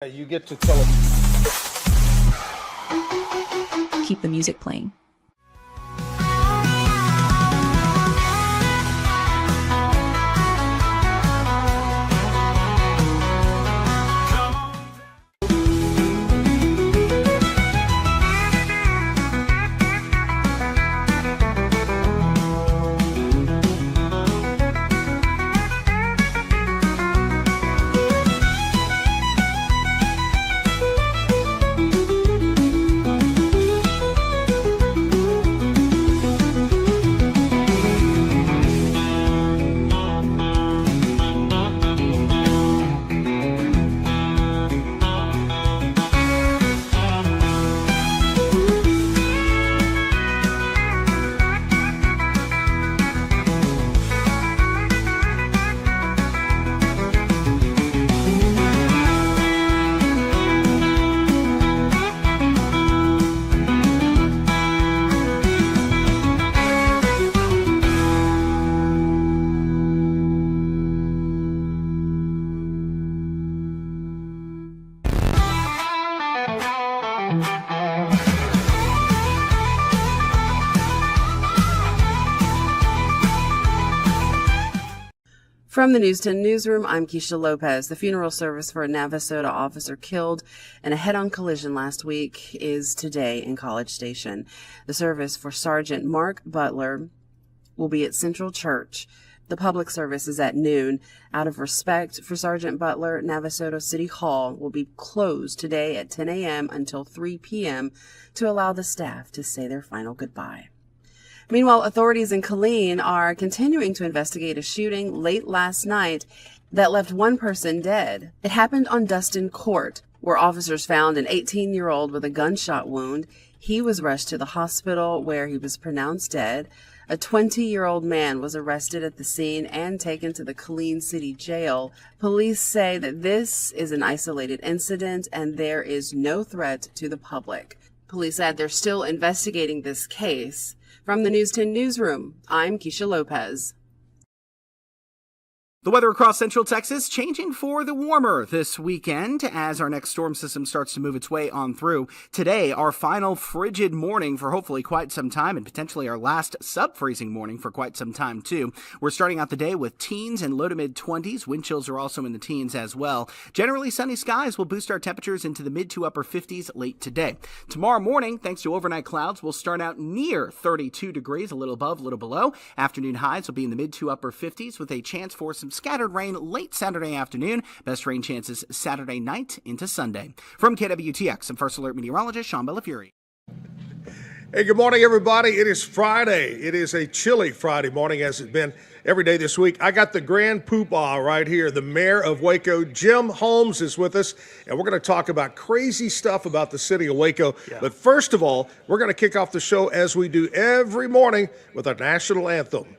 You get to tell them. Keep the music playing. From the News 10 newsroom, I'm Keisha Lopez. The funeral service for a Navasota officer killed in a head-on collision last week is today in College Station. The service for Sergeant Mark Butler will be at Central Church. The public service is at noon. Out of respect for Sergeant Butler, Navasota City Hall will be closed today at 10 a.m. until 3 p.m. to allow the staff to say their final goodbye. Meanwhile, authorities in Killeen are continuing to investigate a shooting late last night that left one person dead. It happened on Dustin Court, where officers found an 18-year-old with a gunshot wound. He was rushed to the hospital where he was pronounced dead. A 20-year-old man was arrested at the scene and taken to the Killeen City Jail. Police say that this is an isolated incident and there is no threat to the public. Police said they're still investigating this case. From the News 10 newsroom, I'm Keisha Lopez. The weather across central Texas changing for the warmer this weekend as our next storm system starts to move its way on through. Today, our final frigid morning for hopefully quite some time, and potentially our last sub-freezing morning for quite some time too. We're starting out the day with teens and low to mid 20s. Wind chills are also in the teens as well. Generally sunny skies will boost our temperatures into the mid to upper 50s late today. Tomorrow morning, thanks to overnight clouds, we'll start out near 32 degrees, a little above, a little below. Afternoon highs will be in the mid to upper 50s with a chance for some scattered rain late Saturday afternoon. Best rain chances Saturday night into Sunday. From KWTX, I'm First Alert meteorologist Sean Bellafury. Hey, good morning, everybody. It is Friday. It is a chilly Friday morning, as it's been every day this week. I got the grand poobah right here. The mayor of Waco, Jim Holmes, is with us, and we're going to talk about crazy stuff about the city of Waco. Yeah. But first of all, we're going to kick off the show as we do every morning with our national anthem.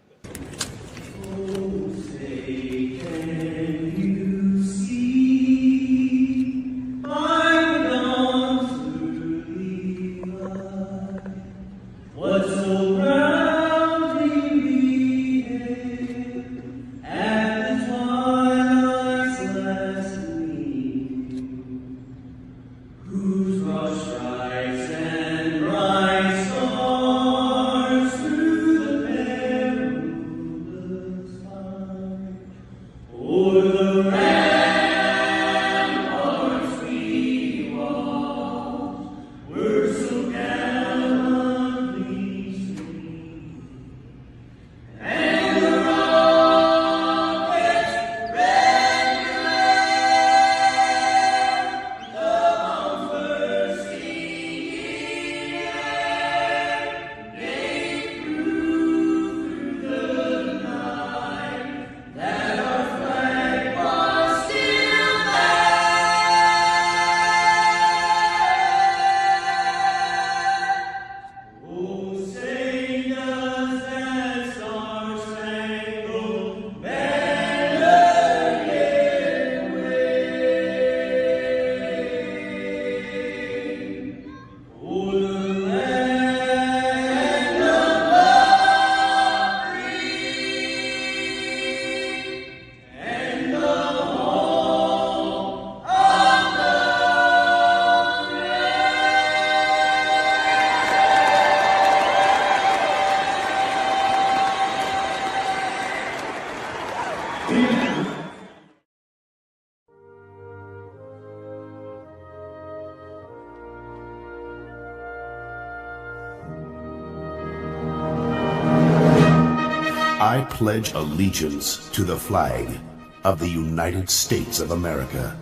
I pledge allegiance to the flag of the United States of America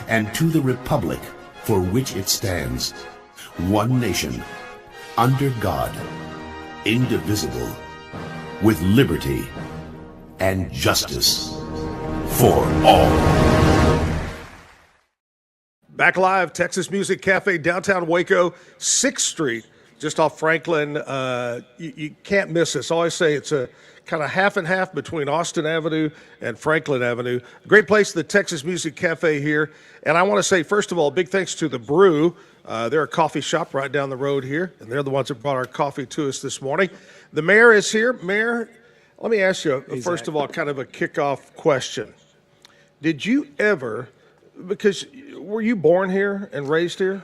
and to the republic for which it stands, one nation, under God, indivisible, with liberty and justice for all. Back live, Texas Music Cafe, downtown Waco, 6th Street, just off Franklin. You can't miss this. I always say it's a kind of half and half between Austin Avenue and Franklin Avenue. Great place, the Texas Music Cafe here. And I want to say, first of all, big thanks to The Brew. They're a coffee shop right down the road here, and they're the ones that brought our coffee to us this morning. The mayor is here. Mayor, let me ask you, first of all, kind of a kickoff question. Did you ever, because were you born here and raised here?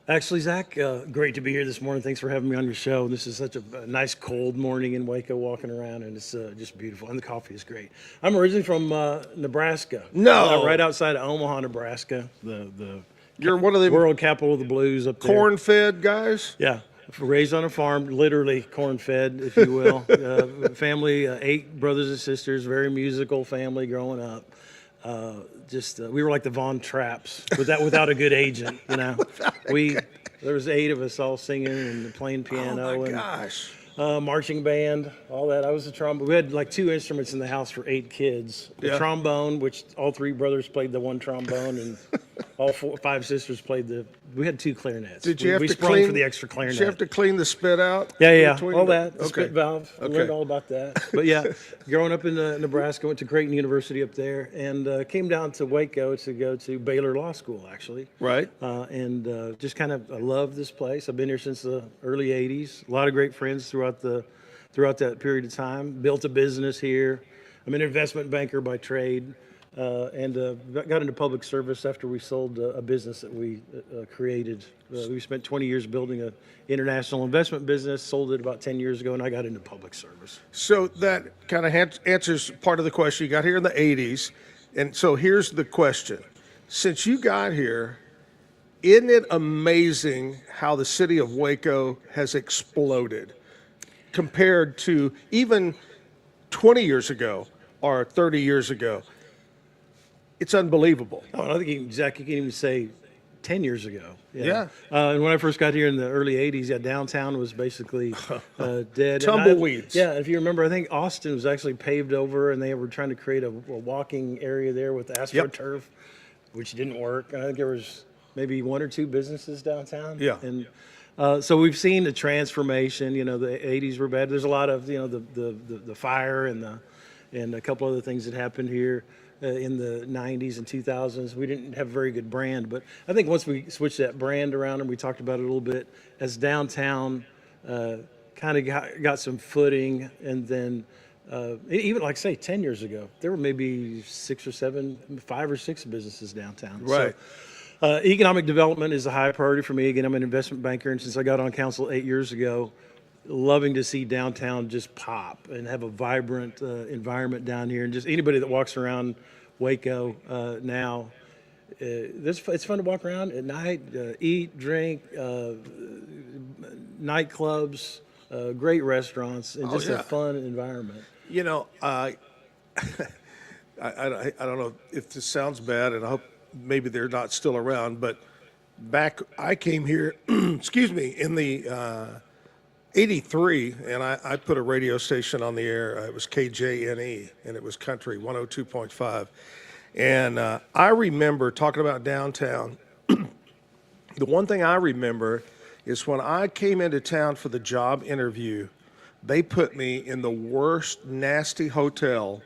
Actually, Zach, great to be here this morning. Thanks for having me on your show. This is such a nice cold morning in Waco, walking around, and it's just beautiful. And the coffee is great. I'm originally from Nebraska. No. Right outside of Omaha, Nebraska. The You're one of the world capital of the blues up there. corn-fed guys? Yeah. Raised on a farm, literally corn-fed, if you will. Family, 8 brothers and sisters, very musical family growing up. We were like the Von Trapps without a good agent, you know. There was 8 of us all singing and playing piano. Oh, my and gosh. marching band, all that. I was a trombone. We had like 2 instruments in the house for 8 kids. The trombone, which all 3 brothers played the one trombone, and all 5 sisters played the. We had 2 clarinets. Did you have we to sprung clean for the extra clarinet? Did you have to clean the spit out? Yeah, between all the- that. The spit valve. I learned all about that. But yeah, growing up in Nebraska, went to Creighton University up there, and came down to Waco to go to Baylor Law School, actually. Right. And just kind of, I love this place. I've been here since the early '80s. A lot of great friends throughout that period of time. Built a business here. I'm an investment banker by trade. And got into public service after we sold a business that we created. We spent 20 years building an international investment business, sold it about 10 years ago, and I got into public service. So that kind of answers part of the question. You got here in the 80s. And so here's the question. Since you got here, isn't it amazing how the city of Waco has exploded compared to even 20 years ago or 30 years ago? It's unbelievable. Oh, I think, Zach, you can even say 10 years ago. Yeah. And when I first got here in the early 80s, downtown was basically dead. Tumbleweeds. And if you remember, I think Austin was actually paved over, and they were trying to create a walking area there with AstroTurf, which didn't work. And I think there was maybe 1 or 2 businesses downtown. Yeah. And so we've seen the transformation. You know, the 80s were bad. There's a lot of, the fire and a couple other things that happened here. In the 90s and 2000s, we didn't have a very good brand. But I think once we switched that brand around, and we talked about it a little bit, as downtown kind of got some footing, and then even like say 10 years ago, there were maybe 6 or 7, 5 or 6 businesses downtown. Right. So, economic development is a high priority for me. Again, I'm an investment banker, and since I got on council 8 years ago, loving to see downtown just pop and have a vibrant environment down here. And just anybody that walks around Waco now, it's fun to walk around at night, eat, drink, nightclubs, great restaurants, and just a fun environment. You know, I don't know if this sounds bad, and I hope maybe they're not still around, but back I came here, excuse me, in the 83, and I put a radio station on the air. It was KJNE, and it was country, 102.5. And I remember talking about downtown. The one thing I remember is when I came into town for the job interview, they put me in the worst, nasty hotel.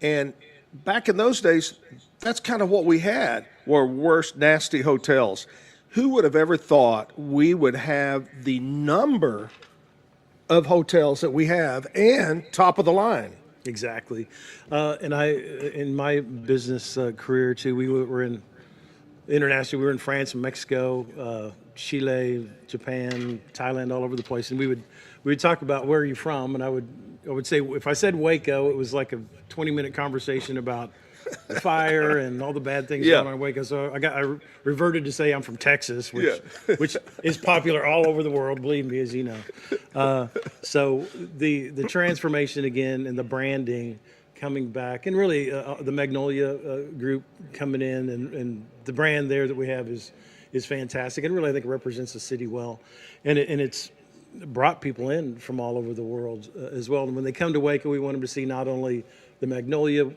And back in those days, that's kind of what we had, were worst, nasty hotels. Who would have ever thought we would have the number of hotels that we have and top of the line? Exactly. And I, in my business career too, we were in internationally, we were in France and Mexico, Chile, Japan, Thailand, all over the place. And we would talk about where are you from, and I would say if I said Waco, it was like a 20-minute conversation about the fire and all the bad things Yeah. going on in Waco. So I reverted to say I'm from Texas, which Yeah. which is popular all over the world. Believe me, as you know. So the transformation again and the branding coming back, and really the Magnolia group coming in, and the brand there that we have is fantastic, and really I think it represents the city well, and it's brought people in from all over the world as well. And when they come to Waco, we want them to see not only the Magnolia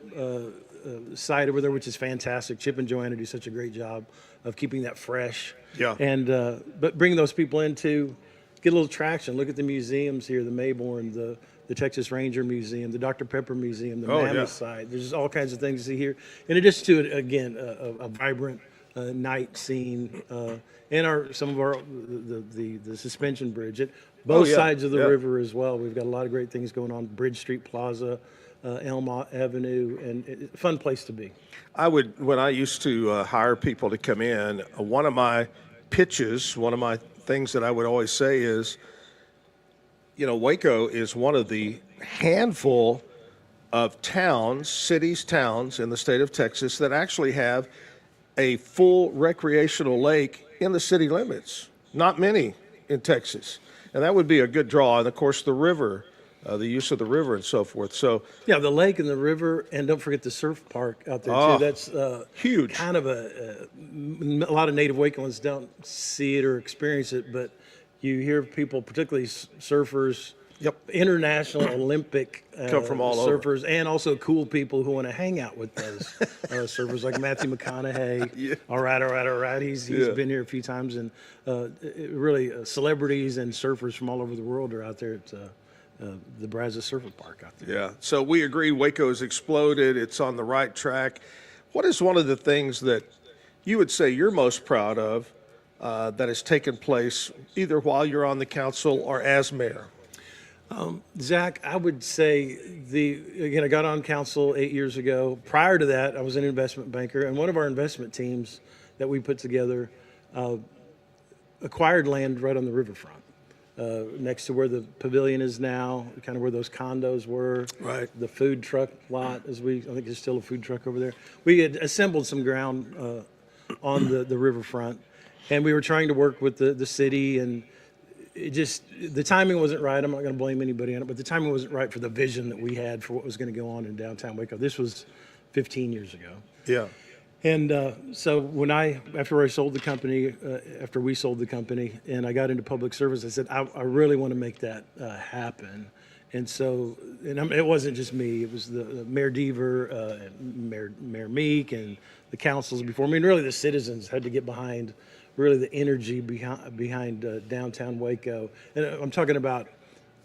site over there, which is fantastic. Chip and Joanna do such a great job of keeping that fresh. Yeah. And but bring those people in to get a little traction. Look at the museums here: the Mayborn, the Texas Ranger Museum, the Dr. Pepper Museum, the Mammoth site. There's all kinds of things to see here. In addition to, again, a vibrant night scene, and some of our the suspension bridge at both sides of the river as well. We've got a lot of great things going on. Bridge Street Plaza, Elm Avenue, and it's a fun place to be. When I used to hire people to come in, one of my pitches, one of my things that I would always say is, Waco is one of the handful of towns in the state of Texas that actually have a full recreational lake in the city limits. Not many in Texas. And that would be a good draw. And of course, the river, the use of the river and so forth. So, yeah, the lake and the river, and don't forget the surf park out there too. That's huge. Kind of a lot of native Wacoans don't see it or experience it, but you hear people, particularly surfers, international Olympic come from all over. surfers, and also cool people who want to hang out with those surfers, like Matthew McConaughey. All right. He's been here a few times, and really celebrities and surfers from all over the world are out there at the Brazos Surfer Park out there. Yeah. So we agree Waco has exploded. It's on the right track. What is one of the things that you would say you're most proud of that has taken place either while you're on the council or as mayor? Zach, I would say I got on council 8 years ago. Prior to that, I was an investment banker, and one of our investment teams that we put together acquired land right on the riverfront, next to where the pavilion is now, kind of where those condos were. Right. The food truck lot, I think there's still a food truck over there. We had assembled some ground on the riverfront, and we were trying to work with the city, and the timing wasn't right. I'm not going to blame anybody on it, but the timing wasn't right for the vision that we had for what was going to go on in downtown Waco. This was 15 years ago. Yeah. And so after we sold the company, and I got into public service, I said, I really want to make that happen. And so, it wasn't just me. It was the Mayor Deaver, and Mayor Meek, and the councils before me, and really the citizens had to get behind really the energy behind downtown Waco. And I'm talking about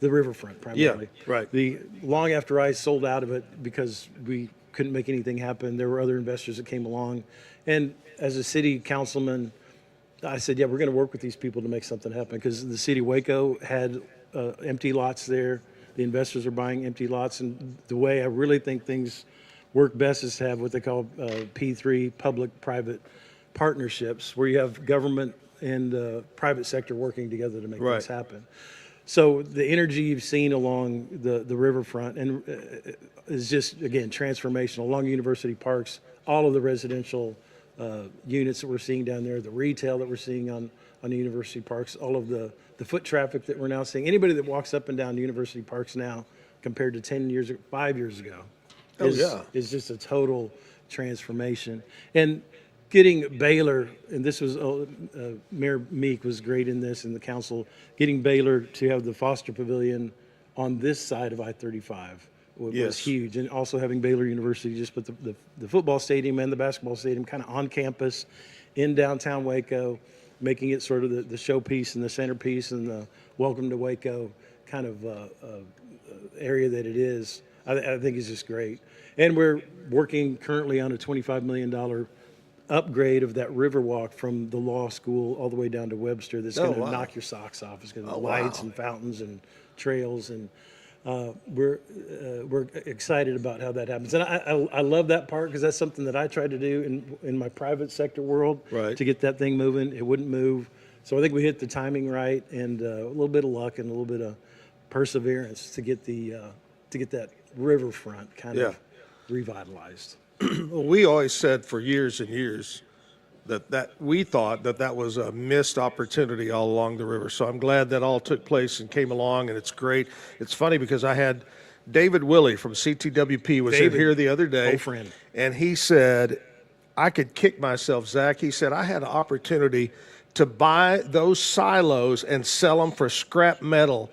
the riverfront primarily. Yeah, right. Long after I sold out of it because we couldn't make anything happen, there were other investors that came along. And as a city councilman, I said, we're going to work with these people to make something happen, because the city of Waco had empty lots there. The investors are buying empty lots. And the way I really think things work best is to have what they call P3, public-private partnerships, where you have government and private sector working together to make things happen. So the energy you've seen along the riverfront and is just, again, transformational. Along University Parks, all of the residential units that we're seeing down there, the retail that we're seeing on the University Parks, all of the foot traffic that we're now seeing. Anybody that walks up and down University Parks now compared to 5 years ago is just a total transformation. And getting Baylor, and this was Mayor Meek was great in this, and the council, getting Baylor to have the Foster Pavilion on this side of I-35 was huge. And also having Baylor University just put the football stadium and the basketball stadium kind of on campus in downtown Waco, making it sort of the showpiece and the centerpiece and the welcome to Waco kind of area that it is, I think is just great. And we're working currently on a $25 million upgrade of that Riverwalk from the law school all the way down to Webster. That's going to knock your socks off. It's going to have lights and fountains and trails, and we're excited about how that happens. And I love that part, because that's something that I tried to do in my private sector world to get that thing moving. It wouldn't move, so I think we hit the timing right, and a little bit of luck and a little bit of perseverance to get that riverfront kind of revitalized. We always said for years and years that we thought that was a missed opportunity all along the river. So I'm glad that all took place and came along, and it's great. It's funny because I had David Willey from CTWP was in here the other day, old friend, and he said, I could kick myself, Zach. He said, I had an opportunity to buy those silos and sell them for scrap metal.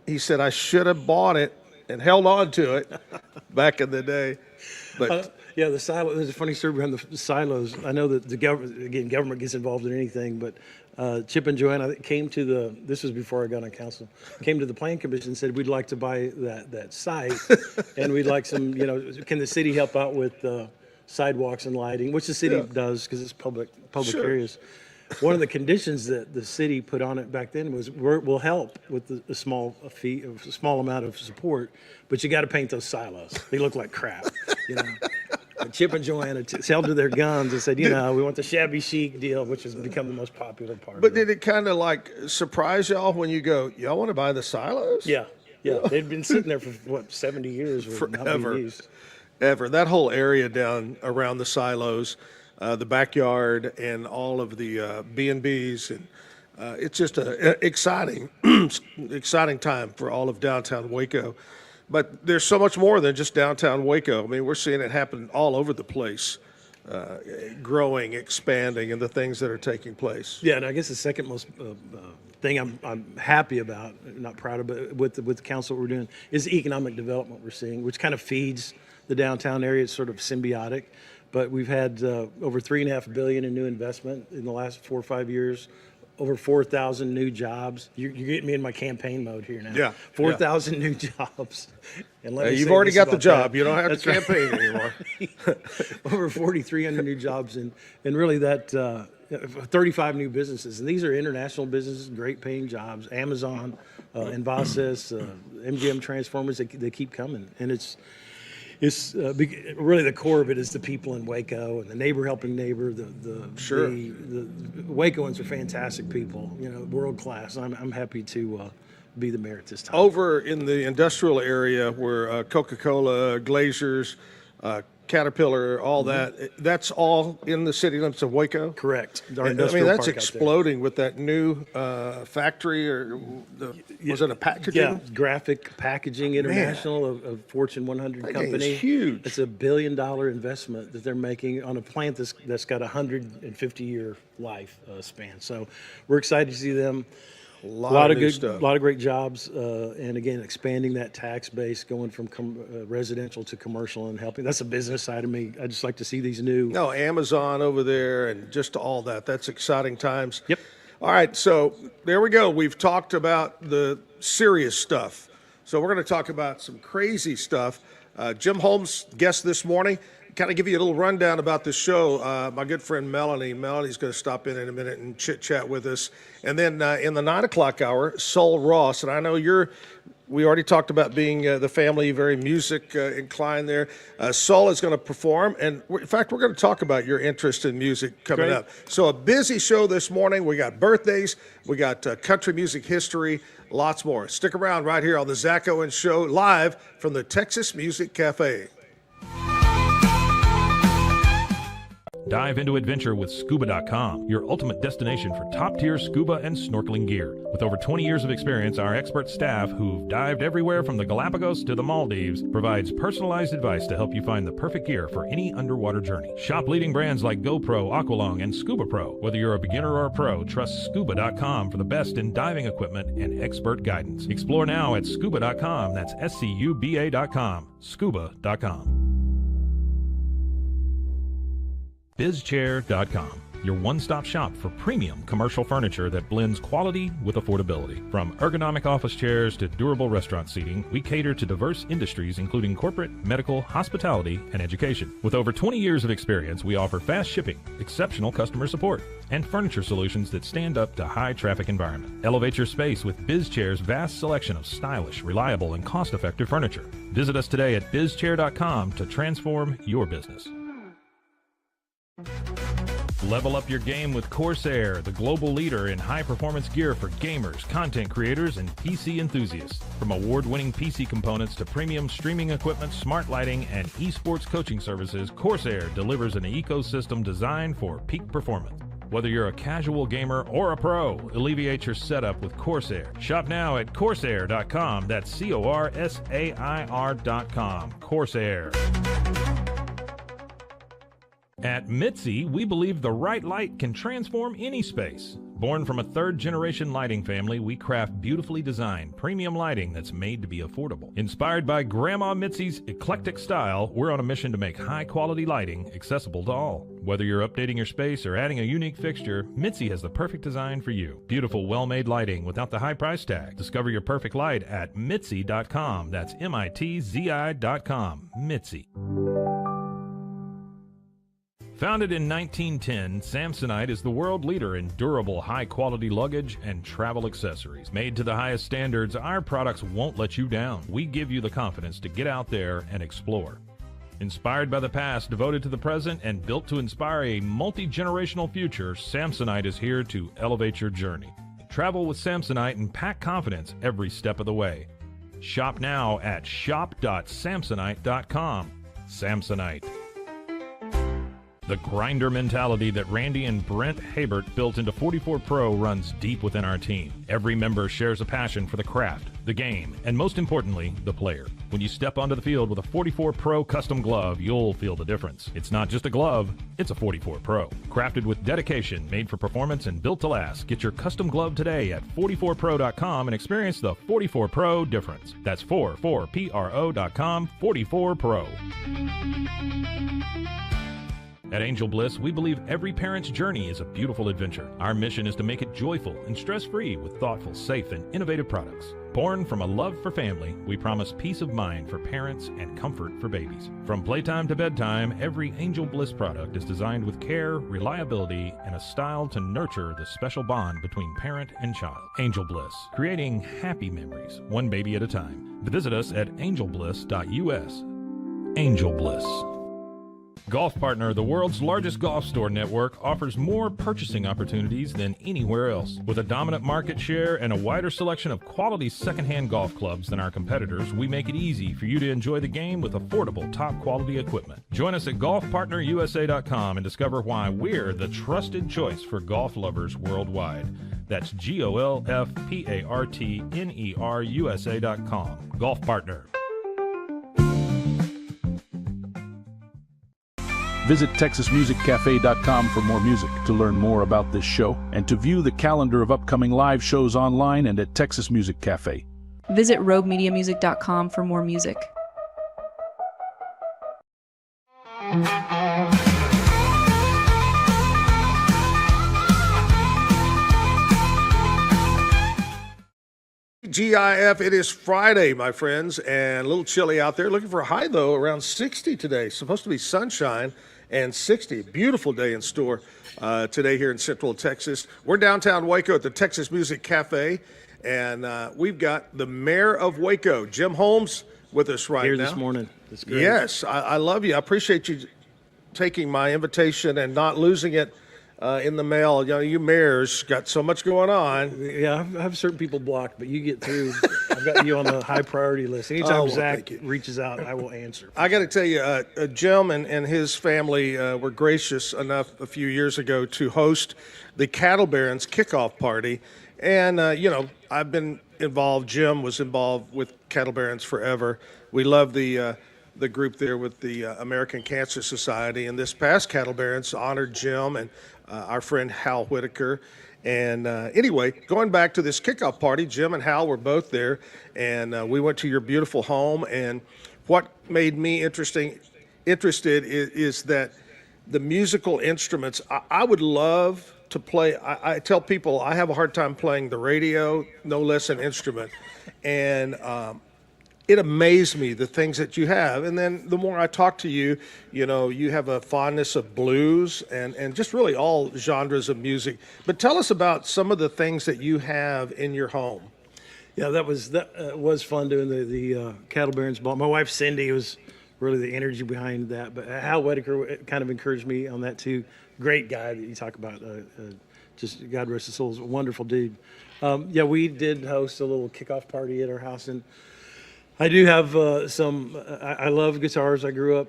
He said, I should have bought it and held on to it back in the day. But yeah, the silo. There's a funny story behind the silos. I know that the government gets involved in anything, but Chip and Joanna came to this was before I got on council, came to the Plan Commission and said, we'd like to buy that site, and we'd like some, can the city help out with sidewalks and lighting, which the city does because it's public Sure. areas. One of the conditions that the city put on it back then was we'll help with a small fee, a small amount of support, but you got to paint those silos. They look like crap, And Chip and Joanna held to their guns and said, we want the shabby chic deal, which has become the most popular part. But did it kind of like surprise y'all when you go, y'all want to buy the silos? Yeah. They'd been sitting there for 70 years with not being Forever. used. Ever. That whole area down around the silos, the backyard, and all of the B&Bs, and it's just an exciting time for all of downtown Waco. But there's so much more than just downtown Waco. I mean, we're seeing it happen all over the place, growing, expanding, and the things that are taking place. Yeah, and I guess the second most thing I'm happy about, not proud of, but with the council we're doing, is the economic development we're seeing, which kind of feeds the downtown area. It's sort of symbiotic, but we've had over $3.5 billion in new investment in the last 4 or 5 years. Over 4,000 new jobs. You're getting me in my campaign mode here now. Yeah, 4,000 new jobs. And let me You've say already this got the about job. that. You don't have That's to right. campaign anymore. Over 4,300 new jobs, and really that 35 new businesses. And these are international businesses, great paying jobs. Amazon, Envases, MGM Transformers, they keep coming. And it's really the core of it is the people in Waco and the neighbor helping neighbor. Sure. The Wacoans are fantastic people, world class. I'm happy to be the mayor at this time. Over in the industrial area where Coca-Cola, Glazers, Caterpillar, all that's all in the city limits of Waco? Correct. Our I industrial mean, that's park out there. exploding with that new factory, was it a packaging? Yeah, Graphic Packaging International, a Fortune 100 That company. is huge. It's $1 billion investment that they're making on a plant that's got a 150-year life span. So we're excited to see them. A lot of new stuff. A lot of great jobs, and again, expanding that tax base, going from residential to commercial, and helping. That's a business side of me. I just like to see these new. No, Amazon over there and just all that. That's exciting times. Yep. All right, so there we go. We've talked about the serious stuff. So we're going to talk about some crazy stuff. Jim Holmes, guest this morning. Kind of give you a little rundown about the show. My good friend Melanie's going to stop in a minute and chit-chat with us. And then in the 9 o'clock hour, Sol Ross. And I know we already talked about being the family, very music inclined there. Sol is going to perform. And in fact, we're going to talk about your interest in music coming Great. up. So a busy show this morning. We got birthdays. We got country music history. Lots more. Stick around right here on the Zack Owen Show, live from the Texas Music Cafe. Dive into adventure with Scuba.com, your ultimate destination for top-tier scuba and snorkeling gear. With over 20 years of experience, our expert staff, who've dived everywhere from the Galapagos to the Maldives, provides personalized advice to help you find the perfect gear for any underwater journey. Shop leading brands like GoPro, Aqualung, and Scuba Pro. Whether you're a beginner or a pro, trust Scuba.com for the best in diving equipment and expert guidance. Explore now at Scuba.com. That's SCUBA.com. Scuba.com. BizChair.com, your one-stop shop for premium commercial furniture that blends quality with affordability. From ergonomic office chairs to durable restaurant seating, we cater to diverse industries including corporate, medical, hospitality, and education. With over 20 years of experience, we offer fast shipping, exceptional customer support, and furniture solutions that stand up to high-traffic environment. Elevate your space with BizChair's vast selection of stylish, reliable, and cost-effective furniture. Visit us today at BizChair.com to transform your business. Level up your game with Corsair, the global leader in high-performance gear for gamers, content creators, and PC enthusiasts. From award-winning PC components to premium streaming equipment, smart lighting, and esports coaching services, Corsair delivers an ecosystem designed for peak performance. Whether you're a casual gamer or a pro, alleviate your setup with Corsair. Shop now at Corsair.com. That's Corsair.com. Corsair. At Mitzi, we believe the right light can transform any space. Born from a third-generation lighting family, we craft beautifully designed, premium lighting that's made to be affordable. Inspired by Grandma Mitzi's eclectic style, we're on a mission to make high-quality lighting accessible to all. Whether you're updating your space or adding a unique fixture, Mitzi has the perfect design for you. Beautiful, well-made lighting without the high price tag. Discover your perfect light at Mitzi.com. That's Mitzi.com. Mitzi. Founded in 1910, Samsonite is the world leader in durable, high-quality luggage and travel accessories. Made to the highest standards, our products won't let you down. We give you the confidence to get out there and explore. Inspired by the past, devoted to the present, and built to inspire a multi-generational future, Samsonite is here to elevate your journey. Travel with Samsonite and pack confidence every step of the way. Shop now at shop.samsonite.com. Samsonite. The grinder mentality that Randy and Brent Habert built into 44 Pro runs deep within our team. Every member shares a passion for the craft, the game, and most importantly, the player. When you step onto the field with a 44 Pro custom glove, you'll feel the difference. It's not just a glove, it's a 44 Pro. Crafted with dedication, made for performance, and built to last. Get your custom glove today at 44pro.com and experience the 44 Pro difference. That's 44pro.com, 44 Pro. At Angel Bliss, we believe every parent's journey is a beautiful adventure. Our mission is to make it joyful and stress-free with thoughtful, safe, and innovative products. Born from a love for family, we promise peace of mind for parents and comfort for babies. From playtime to bedtime, every Angel Bliss product is designed with care, reliability, and a style to nurture the special bond between parent and child. Angel Bliss, creating happy memories, one baby at a time. Visit us at angelbliss.us. Angel Bliss. Golf Partner, the world's largest golf store network, offers more purchasing opportunities than anywhere else. With a dominant market share and a wider selection of quality secondhand golf clubs than our competitors, we make it easy for you to enjoy the game with affordable, top-quality equipment. Join us at golfpartnerusa.com and discover why we're the trusted choice for golf lovers worldwide. That's golfpartnerusa.com. Golf Partner. Visit TexasMusicCafe.com for more music, to learn more about this show, and to view the calendar of upcoming live shows online and at Texas Music Cafe. Visit RogueMediaMusic.com for more music. GIF, it is Friday, my friends, and a little chilly out there. Looking for a high, though, around 60 today. Supposed to be sunshine and 60. Beautiful day in store today here in Central Texas. We're downtown Waco at the Texas Music Cafe, and we've got the mayor of Waco, Jim Holmes, with us right Here now. this morning. That's great. Yes, I love you. I appreciate you taking my invitation and not losing it in the mail. You know, you mayors got so much going on. Yeah, I have certain people blocked, but you get through. I've got you on the high priority list. Anytime Zach reaches out, I will answer. I got to tell you, Jim and his family were gracious enough a few years ago to host the Cattle Barons kickoff party. And, you know, I've been involved. Jim was involved with Cattle Barons forever. We love the group there with the American Cancer Society. And this past Cattle Barons honored Jim and our friend Hal Whitaker. And anyway, going back to this kickoff party, Jim and Hal were both there, and we went to your beautiful home. And what made me interested is that the musical instruments. I would love to play. I tell people I have a hard time playing the radio, no less an instrument, and it amazed me, the things that you have. And then the more I talk to you, you know, you have a fondness of blues and just really all genres of music. But tell us about some of the things that you have in your home. Yeah, that was fun doing the Cattle Barons ball. My wife Cindy was really the energy behind that, but Hal Whitaker kind of encouraged me on that too. great guy that you talk about. Just God rest his soul, is a wonderful dude. Yeah, we did host a little kickoff party at our house, and I do have some. I love guitars. I grew up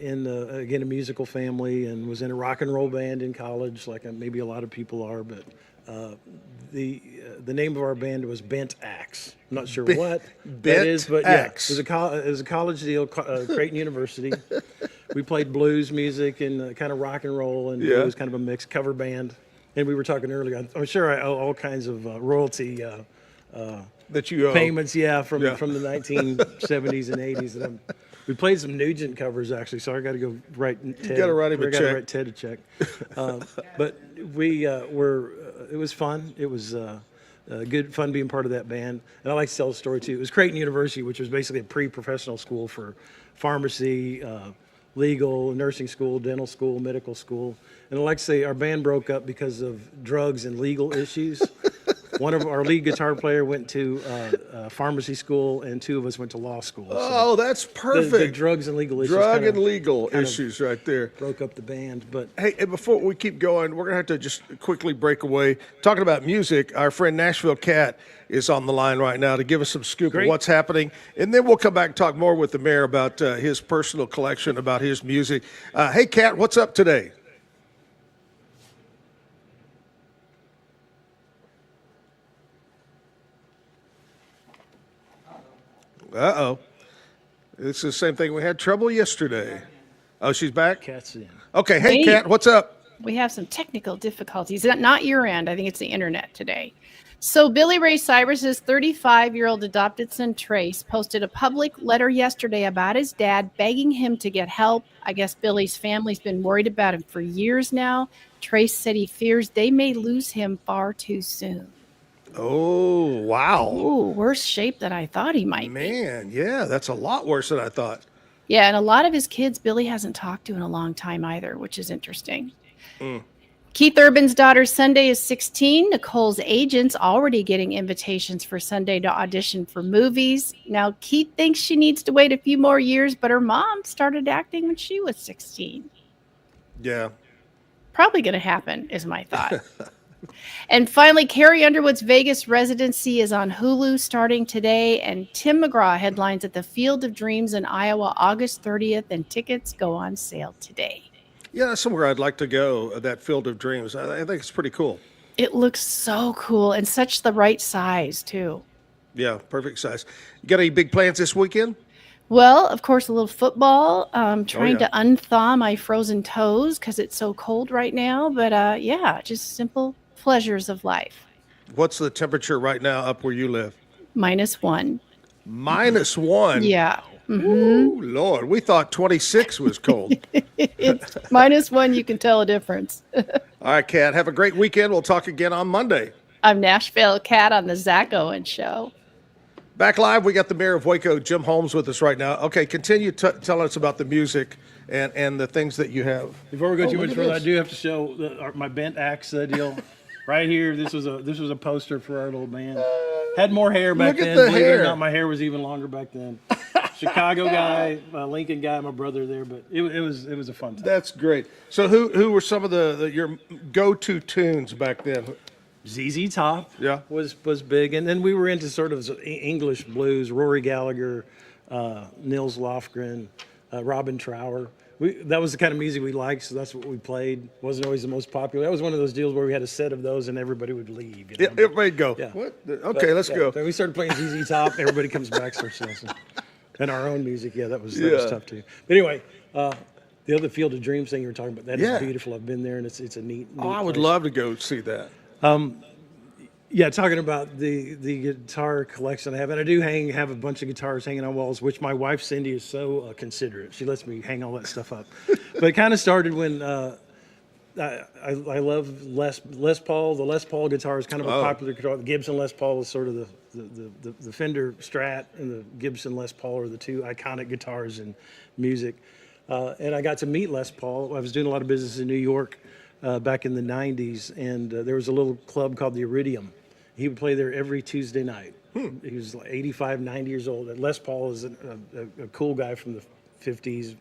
in again a musical family and was in a rock and roll band in college, like maybe a lot of people are. But the name of our band was Bent Axe. I'm not sure what that is, but Axe. yeah, it was a college deal, Creighton University. We played blues music and kind of rock and roll, and it was kind of a mixed cover band. And we were talking earlier. I'm sure I owe all kinds of royalty that you owe. payments, from the 1970s and 80s. And we played some Nugent covers actually, so I got to go write Ted. You got to write him a check. Write Ted a check. But we were. It was fun. It was good fun being part of that band. And I like to tell the story too. It was Creighton University, which was basically a pre-professional school for pharmacy, legal, nursing school, dental school, medical school. And I like to say our band broke up because of drugs and legal issues. One of our lead guitar player went to pharmacy school, and two of us went to law school. Oh, that's perfect. The drugs and legal issues. Drug and legal issues right there. Broke up the band. But hey, and before we keep going, we're going to have to just quickly break away. Talking about music, our friend Nashville Cat is on the line right now to give us some scoop of what's happening. And then we'll come back and talk more with the mayor about his personal collection, about his music. Hey, Cat, what's up today? Uh-oh. It's the same thing. We had trouble yesterday. Oh, she's back? Cat's in. Okay. Hey, Cat, what's up? We have some technical difficulties. Not your end. I think it's the internet today. So Billy Ray Cyrus's 35-year-old adopted son, Trace, posted a public letter yesterday about his dad begging him to get help. I guess Billy's family's been worried about him for years now. Trace said he fears they may lose him far too soon. Oh, wow. Ooh, worse shape than I thought he might be. Man, yeah, that's a lot worse than I thought. Yeah, and a lot of his kids Billy hasn't talked to in a long time either, which is interesting. Keith Urban's daughter Sunday is 16. Nicole's agent's already getting invitations for Sunday to audition for movies. Now, Keith thinks she needs to wait a few more years, but her mom started acting when she was 16. Yeah. Probably going to happen, is my thought. And finally, Carrie Underwood's Vegas residency is on Hulu starting today, and Tim McGraw headlines at the Field of Dreams in Iowa August 30th, and tickets go on sale today. Yeah, that's somewhere I'd like to go, that Field of Dreams. I think it's pretty cool. It looks so cool and such the right size, too. Yeah, perfect size. You got any big plans this weekend? Well, of course, a little football. Trying to unthaw my frozen toes because it's so cold right now. But yeah, just simple pleasures of life. What's the temperature right now up where you live? -1. -1? Yeah. Ooh, Lord, we thought 26 was cold. It's -1. You can tell a difference. All right, Kat, have a great weekend. We'll talk again on Monday. I'm Nashville Cat on the Zack Owen Show. Back live, we got the mayor of Waco, Jim Holmes, with us right now. Okay, continue telling us about the music and the things that you have. Before we go too much further, I do have to show my Bent Axe deal. Right here, this was a poster for our little band. Had more hair back then. Believe it or not, my hair was even longer back then. Chicago guy, Lincoln guy, my brother there, but it was a fun time. That's great. So who were some of your go-to tunes back then? ZZ Top was big, and then we were into sort of English blues, Rory Gallagher, Nils Lofgren, Robin Trower. That was the kind of music we liked, so that's what we played. Wasn't always the most popular. That was one of those deals where we had a set of those and everybody would leave. You know? Yeah, everybody'd go. Yeah. What? Okay, let's go. So we started playing ZZ Top. Everybody comes back, starts listening. And our own music, that was tough too. But anyway, the other Field of Dreams thing you were talking about, that is beautiful. I've been there, and it's a neat I would place. love to go see that. Talking about the guitar collection I have, and I do have a bunch of guitars hanging on walls, which my wife Cindy is so considerate. She lets me hang all that stuff up. But it kind of started when I love Les Paul. The Les Paul guitar is kind of a popular guitar. The Gibson Les Paul is sort of the Fender Strat, and the Gibson Les Paul are the two iconic guitars in music. And I got to meet Les Paul. I was doing a lot of business in New York back in the 90s, and there was a little club called the Iridium. He would play there every Tuesday night. He was like 85, 90 years old. And Les Paul is a cool guy from the 50s.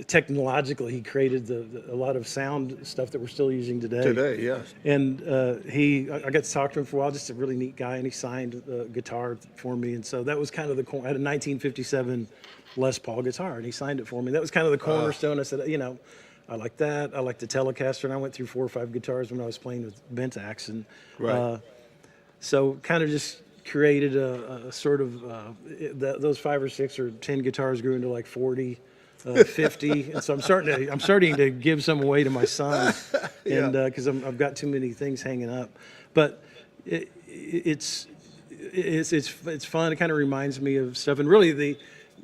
technologically, he created a lot of sound stuff that we're still using today. Today, yes. And I got to talk to him for a while, just a really neat guy, and he signed a guitar for me. And so that was kind of I had a 1957 Les Paul guitar, and he signed it for me. That was kind of the cornerstone. I said, I like that. I like the Telecaster, and I went through 4 or 5 guitars when I was playing with Bentax. And so kind of just created a sort of, those 5 or 6 or 10 guitars grew into like 40. 50, and so I'm starting to give some away to my sons, and because I've got too many things hanging up. But it's fun. It kind of reminds me of stuff, and really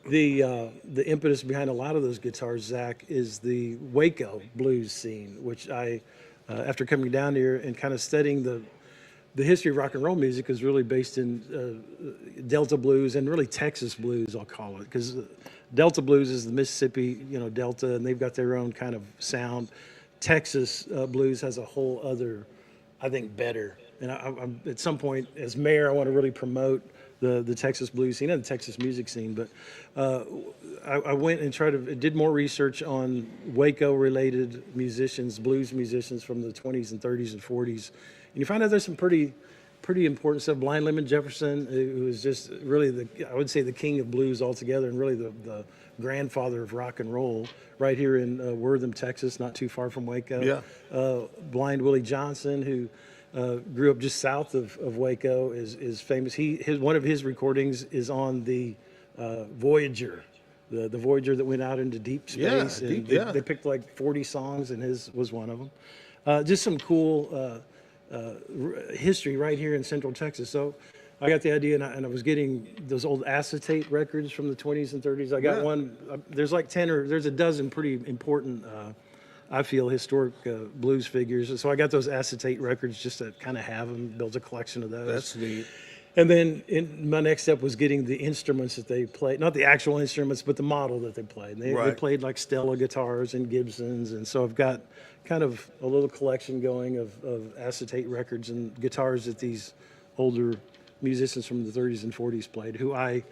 the impetus behind a lot of those guitars, Zach, is the Waco blues scene, which I after coming down here and kind of studying the history of rock and roll music is really based in Delta blues and really Texas blues, I'll call it, because Delta blues is the Mississippi, Delta, and they've got their own kind of sound. Texas blues has a whole other, I think, better. And I'm at some point, as mayor, I want to really promote the Texas blues scene and the Texas music scene. But I went and did more research on Waco-related musicians, blues musicians from the 20s and 30s and 40s. And you find out there's some pretty important stuff. Blind Lemon Jefferson, who was just really I would say the king of blues altogether, and really the grandfather of rock and roll, right here in Wortham, Texas, not too far from Waco. Yeah. Blind Willie Johnson, who grew up just south of Waco, is famous. One of his recordings is on the Voyager, the Voyager that went out into deep space. They picked like 40 songs, and his was one of them. Just some cool history right here in Central Texas. So I got the idea, and I was getting those old acetate records from the 20s and 30s. I got one. There's like 10 or there's a dozen pretty important, I feel, historic blues figures. So I got those acetate records just to kind of have them, build a collection of those. That's neat. And then my next step was getting the instruments that they played, not the actual instruments, but the model that they played. They played like Stella guitars and Gibsons, and so I've got kind of a little collection going of acetate records and guitars that these older musicians from the 30s and 40s played, who I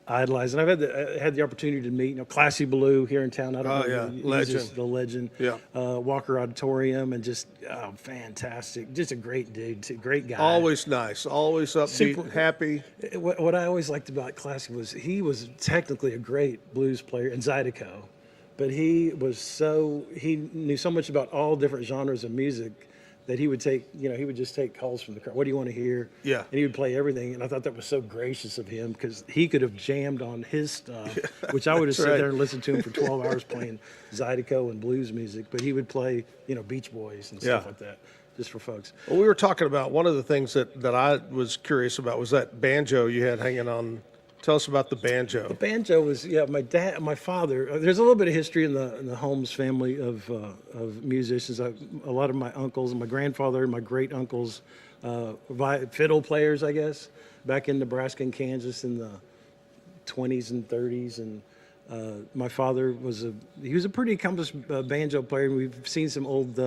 idolize. And I've had the opportunity to meet, Classy Blue here in town. I don't know, legend. The legend. Yeah. Walker Auditorium, and just fantastic. Just a great dude, great guy. Always nice, always upbeat, happy. What I always liked about Classy was he was technically a great blues player in Zydeco, but he knew so much about all different genres of music that he would just take calls from the crowd. What do you want to hear? Yeah. And he would play everything. And I thought that was so gracious of him, because he could have jammed on his stuff, which I would have sat there and listened to him for 12 hours playing Zydeco and blues music. But he would play, Beach Boys and stuff like that, just for folks. Well, we were talking about one of the things that I was curious about was that banjo you had hanging on. Tell us about the banjo. The banjo was, my father. There's a little bit of history in the Holmes family of musicians. A lot of my uncles and my grandfather and my great uncles, fiddle players, I guess, back in Nebraska and Kansas in the 20s and 30s. And my father was a pretty accomplished banjo player. And we've seen some old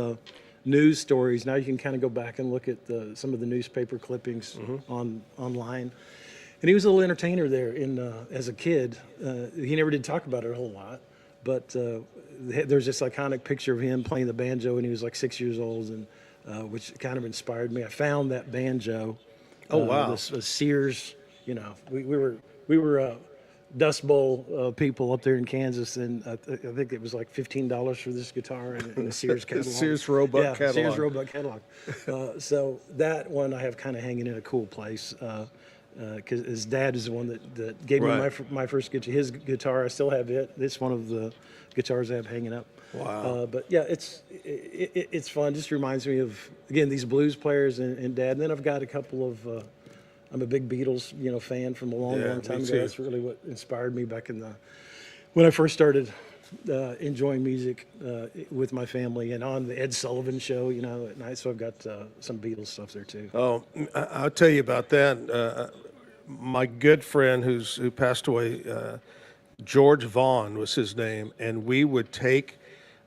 news stories. Now you can kind of go back and look at some of the newspaper clippings online. And he was a little entertainer there as a kid. He never did talk about it a whole lot, but there's this iconic picture of him playing the banjo when he was like 6 years old, and which kind of inspired me. I found that banjo. Oh wow! This was Sears. We were Dust Bowl people up there in Kansas, and I think it was like $15 for this guitar in a Sears catalog. Sears Roebuck catalog. Sears Roebuck catalog. So that one I have kind of hanging in a cool place. Because his dad is the one that gave me my first guitar. His guitar, I still have it. It's one of the guitars I have hanging up. Wow. But yeah, it's fun. Just reminds me of, again, these blues players and Dad. And then I've got a couple of. I'm a big Beatles, fan from a long time ago. That's really what inspired me back when I first started enjoying music with my family and on the Ed Sullivan Show, at night. So I've got some Beatles stuff there too. Oh, I'll tell you about that. My good friend who passed away, George Vaughn was his name, and we would take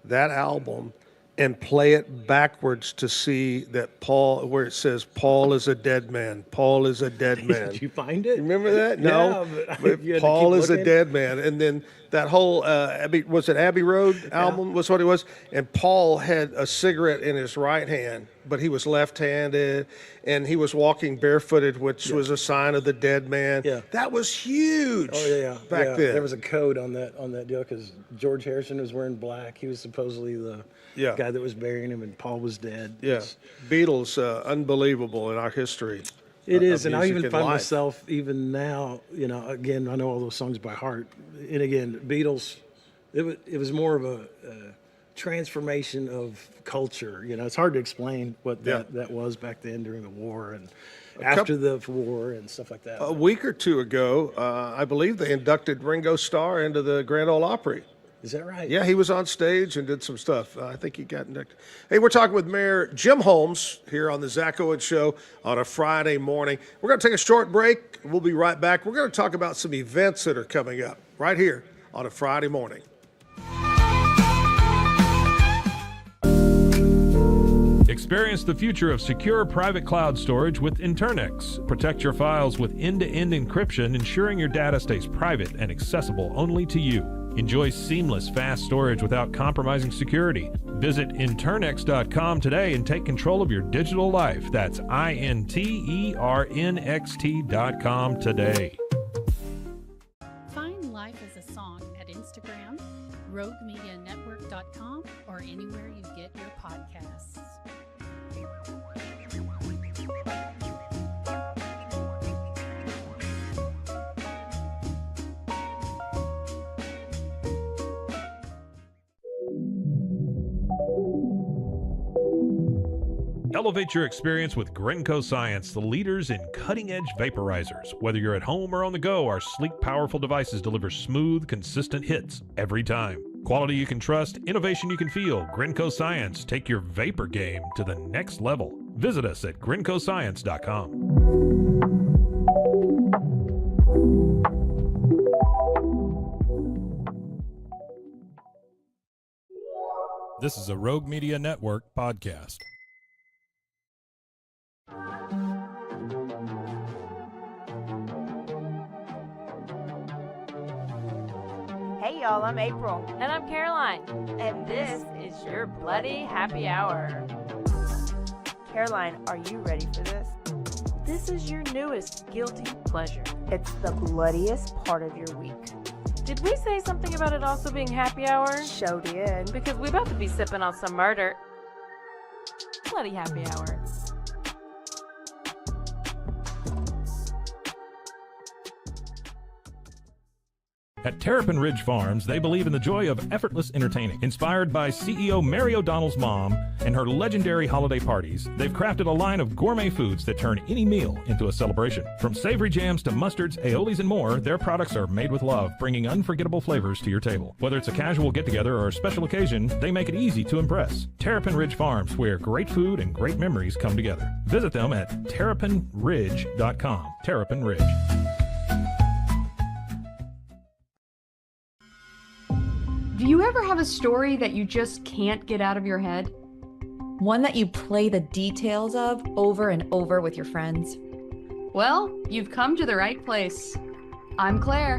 that album and play it backwards to see that where it says Paul is a dead man. Paul is a dead man. Did you find it? Remember that? No. Yeah, but Paul is a dead man. And then that whole was it Abbey Road album was what it was, and Paul had a cigarette in his right hand, but he was left-handed, and he was walking barefooted, which was a sign of the dead man. Yeah. That was huge. Back then. There was a code on that deal because George Harrison was wearing black. He was supposedly the guy that was burying him, and Paul was dead. Yeah, Beatles, unbelievable in our history. It is, and I music even and find life. myself even now, again, I know all those songs by heart. And again, Beatles, it was more of a transformation of culture. It's hard to explain what that was back then during the war and after the war and stuff like that. A week or two ago, I believe they inducted Ringo Starr into the Grand Ole Opry. Is that right? Yeah, he was on stage and did some stuff. I think he got inducted. Hey, we're talking with Mayor Jim Holmes here on the Zack Owen Show on a Friday morning. We're going to take a short break. We'll be right back. We're going to talk about some events that are coming up right here on a Friday morning. Experience the future of secure private cloud storage with Internex. Protect your files with end-to-end encryption, ensuring your data stays private and accessible only to you. Enjoy seamless, fast storage without compromising security. Visit Internex.com today and take control of your digital life. That's INTERNXT.com today. Find Life as a Song at Instagram, roguemedianetwork.com, or anywhere you get your podcasts. Elevate your experience with Grenco Science, the leaders in cutting-edge vaporizers. Whether you're at home or on the go, our sleek, powerful devices deliver smooth, consistent hits every time. Quality you can trust, innovation you can feel. Grenco Science, take your vapor game to the next level. Visit us at GrencoScience.com. This is a Rogue Media Network podcast. Hey y'all, I'm April. And I'm Caroline. And this is your Bloody Happy Hour. Caroline, are you ready for this? This is your newest guilty pleasure. It's the bloodiest part of your week. Did we say something about it also being happy hour? Show did. Because we're about to be sipping on some murder. Bloody Happy Hour. At Terrapin Ridge Farms, they believe in the joy of effortless entertaining. Inspired by CEO Mary O'Donnell's mom and her legendary holiday parties, they've crafted a line of gourmet foods that turn any meal into a celebration. From savory jams to mustards, aiolis, and more, their products are made with love, bringing unforgettable flavors to your table. Whether it's a casual get-together or a special occasion, they make it easy to impress. Terrapin Ridge Farms, where great food and great memories come together. Visit them at terrapinridge.com. Terrapin Ridge. Do you ever have a story that you just can't get out of your head? One that you play the details of over and over with your friends? Well, you've come to the right place. I'm Claire.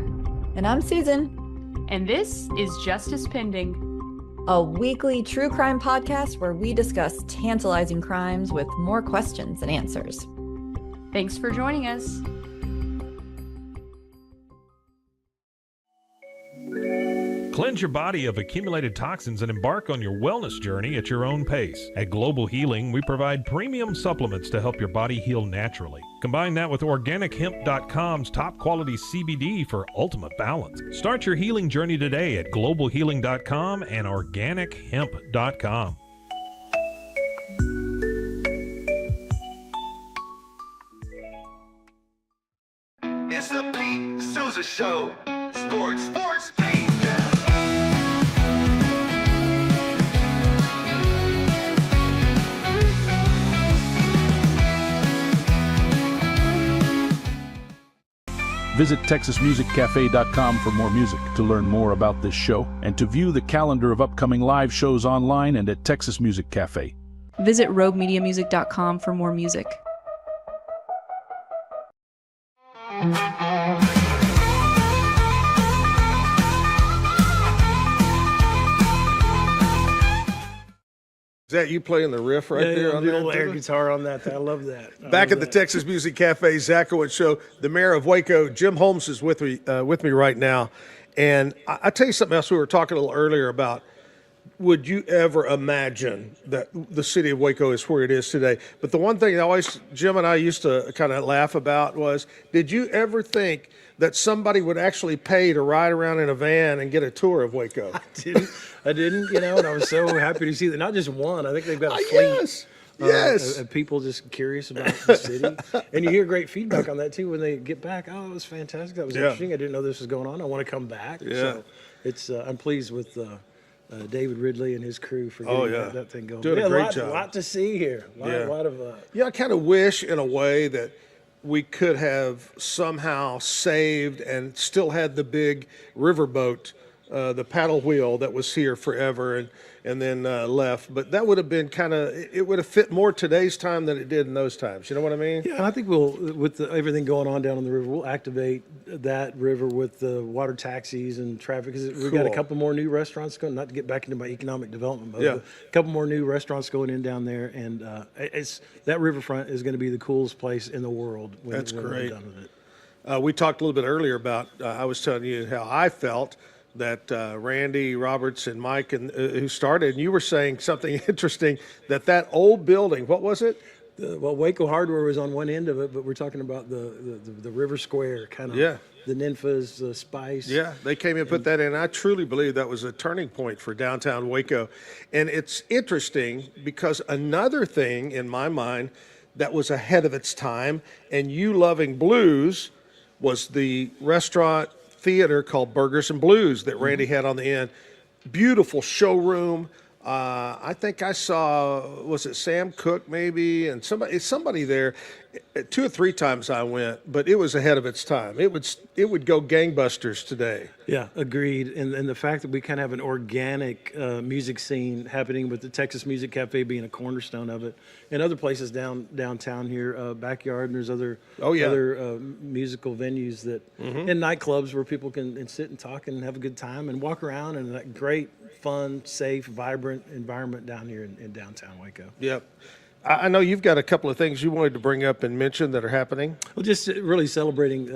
And I'm Susan. And this is Justice Pending, a weekly true crime podcast where we discuss tantalizing crimes with more questions than answers. Thanks for joining us. Cleanse your body of accumulated toxins and embark on your wellness journey at your own pace. At Global Healing, we provide premium supplements to help your body heal naturally. Combine that with OrganicHemp.com's top quality CBD for ultimate balance. Start your healing journey today at GlobalHealing.com and OrganicHemp.com. It's the Pete Souza Show. Sports, Pete. Visit TexasMusicCafe.com for more music, to learn more about this show, and to view the calendar of upcoming live shows online and at Texas Music Cafe. Visit RogueMediaMusic.com for more music. Is that you playing the riff right Yeah, there? yeah, On the there? little air guitar on that. I love that. Back at the Texas Music Cafe, Zack Owen Show, the mayor of Waco, Jim Holmes, is with me right now. And I tell you something else we were talking a little earlier about. Would you ever imagine that the city of Waco is where it is today? But the one thing Jim and I used to kind of laugh about was, did you ever think that somebody would actually pay to ride around in a van and get a tour of Waco? I didn't, and I was so happy to see that. Not just one. I think they've got a fleet. Yes. Of people just curious about the city. And you hear great feedback on that, too, when they get back. Oh, it was fantastic. That was interesting. I didn't know this was going on. I want to come back. Yeah. So I'm pleased with David Ridley and his crew for getting that thing going. Doing a great job. A lot to see here. A lot of. I kind of wish, in a way, that we could have somehow saved and still had the big riverboat, the paddle wheel that was here forever and then left. But that would have been it would have fit more today's time than it did in those times. You know what I mean? Yeah, and I think with everything going on down on the river, we'll activate that river with the water taxis and traffic. Because we've got a couple more new restaurants going. Not to get back into my economic development mode, but a couple more new restaurants going in down there, and that riverfront is going to be the coolest place in the world. That's great. We're done with it. We talked a little bit earlier about. I was telling you how I felt that Randy Roberts and Mike who started, and you were saying something interesting, that old building, what was it? Waco Hardware was on one end of it, but we're talking about the River Square kind of. Yeah. The Ninfa's, the Spice. Yeah, they came in and put that in. I truly believe that was a turning point for downtown Waco. And it's interesting because another thing in my mind that was ahead of its time, and you loving blues, was the restaurant theater called Burgers and Blues that Randy had on the end. Beautiful showroom. I think I saw, was it Sam Cooke maybe, and somebody there. 2 or 3 times I went, but it was ahead of its time. It would go gangbusters today. Yeah, agreed. And the fact that we kind of have an organic music scene happening with the Texas Music Cafe being a cornerstone of it, and other places downtown here, Backyard, and there's other musical venues and nightclubs where people can sit and talk and have a good time and walk around in that great, fun, safe, vibrant environment down here in downtown Waco. Yep. I know you've got a couple of things you wanted to bring up and mention that are happening. Well, just really celebrating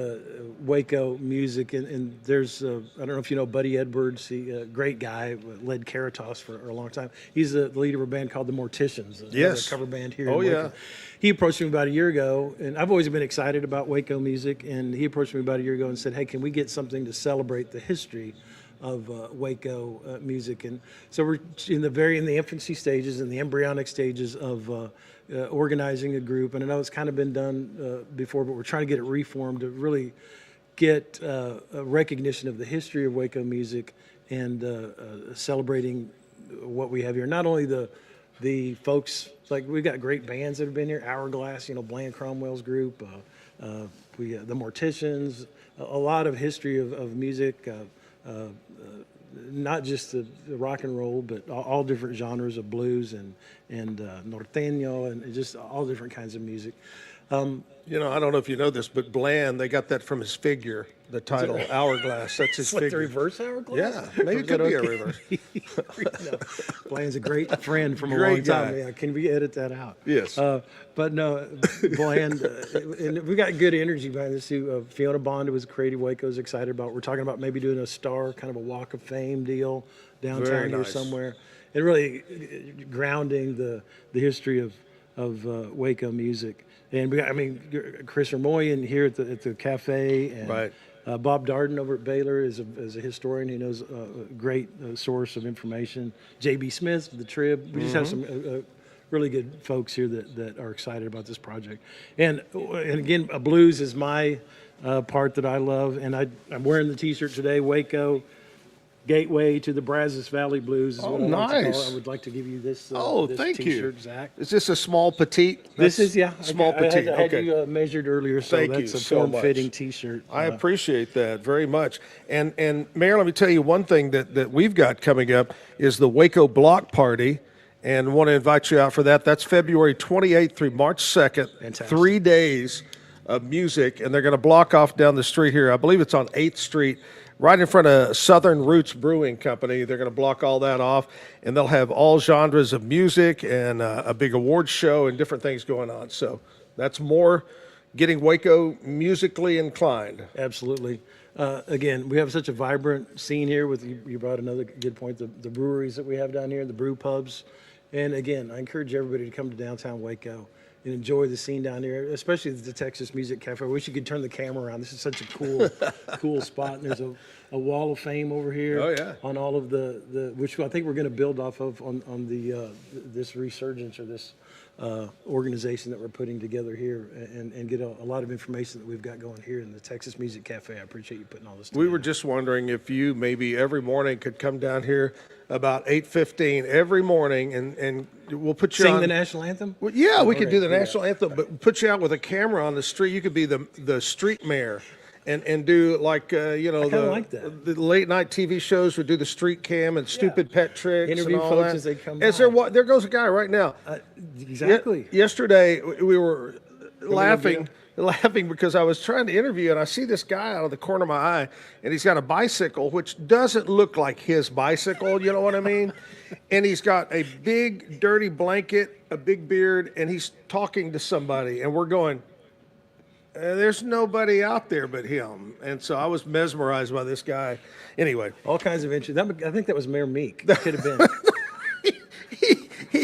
Waco music, and there's I don't know if you know Buddy Edwards. He a great guy, led Caritas for a long time. He's the leader of a band called the Morticians, a cover band here. Oh in Waco. yeah. He approached me about a year ago, and I've always been excited about Waco music. And he approached me about a year ago and said, "Hey, can we get something to celebrate the history of Waco music?" And so we're in the infancy stages and the embryonic stages of organizing a group. And I know it's kind of been done before, but we're trying to get it reformed to really get a recognition of the history of Waco music and celebrating what we have here. Not only the folks, like we've got great bands that have been here, Hourglass, Bland Cromwell's group, we the Morticians, a lot of history of music, not just the rock and roll, but all different genres of blues and norteño and just all different kinds of music. I don't know if you know this, but Bland, they got that from his figure, the title, Hourglass. That's his figure. The reverse hourglass? Yeah, maybe it could be a reverse. No. Bland's a great friend from a long time. Yeah, can we edit that out? Yes. But no, Bland, and we got good energy behind this too. Fiona Bond, who was Creative Waco, is excited about. We're talking about maybe doing a star, kind of a Walk of Fame deal downtown here somewhere. And really grounding the history of Waco music. And we got, Chris Ermoyan here at the cafe, and Bob Darden over at Baylor is a historian. He knows a great source of information. J.B. Smith, the Trib. We just have some really good folks here that are excited about this project. And again, blues is my part that I love, and I'm wearing the T-shirt today. Waco Gateway to the Brazos Valley Blues is what I like to call it. I would like to give you this, this thank T-shirt, you. Zach. Is this a small petite? Small petite. I had you measured earlier, so thank that's you a so form-fitting much. T-shirt. I appreciate that very much. And Mayor, let me tell you one thing that we've got coming up is the Waco Block Party, and want to invite you out for that. That's February 28th through March 2nd. Fantastic. 3 days of music, and they're going to block off down the street here. I believe it's on 8th Street, right in front of Southern Roots Brewing Company. They're going to block all that off, and they'll have all genres of music and a big awards show and different things going on. So that's more getting Waco musically inclined. Absolutely. Again, we have such a vibrant scene here. With you brought another good point, the breweries that we have down here, the brew pubs. And again, I encourage everybody to come to downtown Waco and enjoy the scene down here, especially the Texas Music Cafe. I wish you could turn the camera around. This is such a cool spot. And there's a wall of fame over here. Oh, yeah. On all of the which I think we're going to build off of on the this resurgence or this organization that we're putting together here, and get a lot of information that we've got going here in the Texas Music Cafe. I appreciate you putting all this together. We were just wondering if you maybe every morning could come down here about 8:15 every morning, and we'll put you Sing on the national anthem? Well, yeah, we could do the Yeah. national anthem, but put you out with a camera on the street. You could be the street mayor. And do like the late night TV shows would do the street cam and stupid pet tricks. Interview and all folks that. as they come Is by. there there goes a guy right now. Exactly. Yesterday we were laughing because I was trying to interview, and I see this guy out of the corner of my eye, and he's got a bicycle which doesn't look like his bicycle. You know what I mean? And he's got a big dirty blanket, a big beard, and he's talking to somebody, and we're going, there's nobody out there but him. And so I was mesmerized by this guy. Anyway. All kinds of interest. I think that was Mayor Meek. That could have been.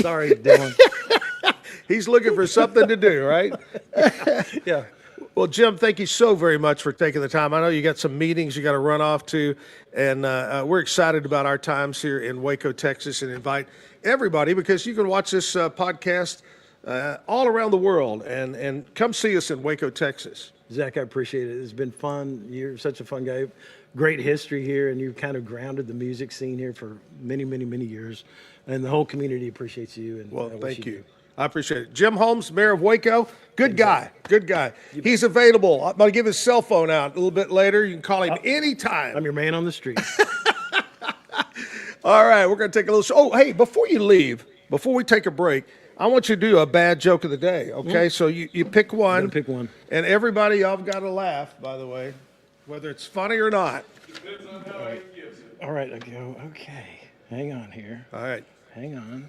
Sorry, Dylan. He's looking for something to do, right? Yeah. Well, Jim, thank you so very much for taking the time. I know you got some meetings you got to run off to, and we're excited about our times here in Waco, Texas, and invite everybody, because you can watch this podcast all around the world, and come see us in Waco, Texas. Zach, I appreciate it. It's been fun. You're such a fun guy. Great history here, and you've kind of grounded the music scene here for many, many, many years. And the whole community appreciates you. And Well, I wish thank you. do. I appreciate it. Jim Holmes, Mayor of Waco, good guy. He's available. I'm going to give his cell phone out a little bit later. You can call him anytime. I'm your man on the street. All right, we're going to take a little. Oh, hey, before you leave, before we take a break, I want you to do a bad joke of the day, okay? So you pick one. I'm gonna pick one. And everybody, y'all have got to laugh, by the way, whether it's funny or not. All right, I go. Okay. Hang on here. All right. Hang on.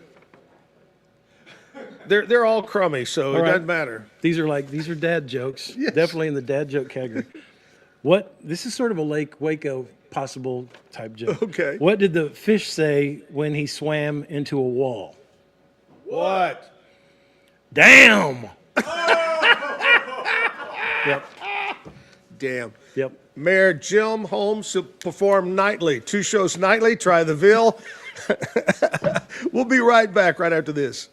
They're all crummy, so it All right. doesn't matter. These are dad jokes. Yes. Definitely in the dad joke category. This is sort of a Lake Waco possible type joke. Okay. What did the fish say when he swam into a wall? What? Damn. Yep. Damn. Yep. Mayor Jim Holmes will perform nightly. 2 shows nightly. Try the Ville. We'll be right back right after this.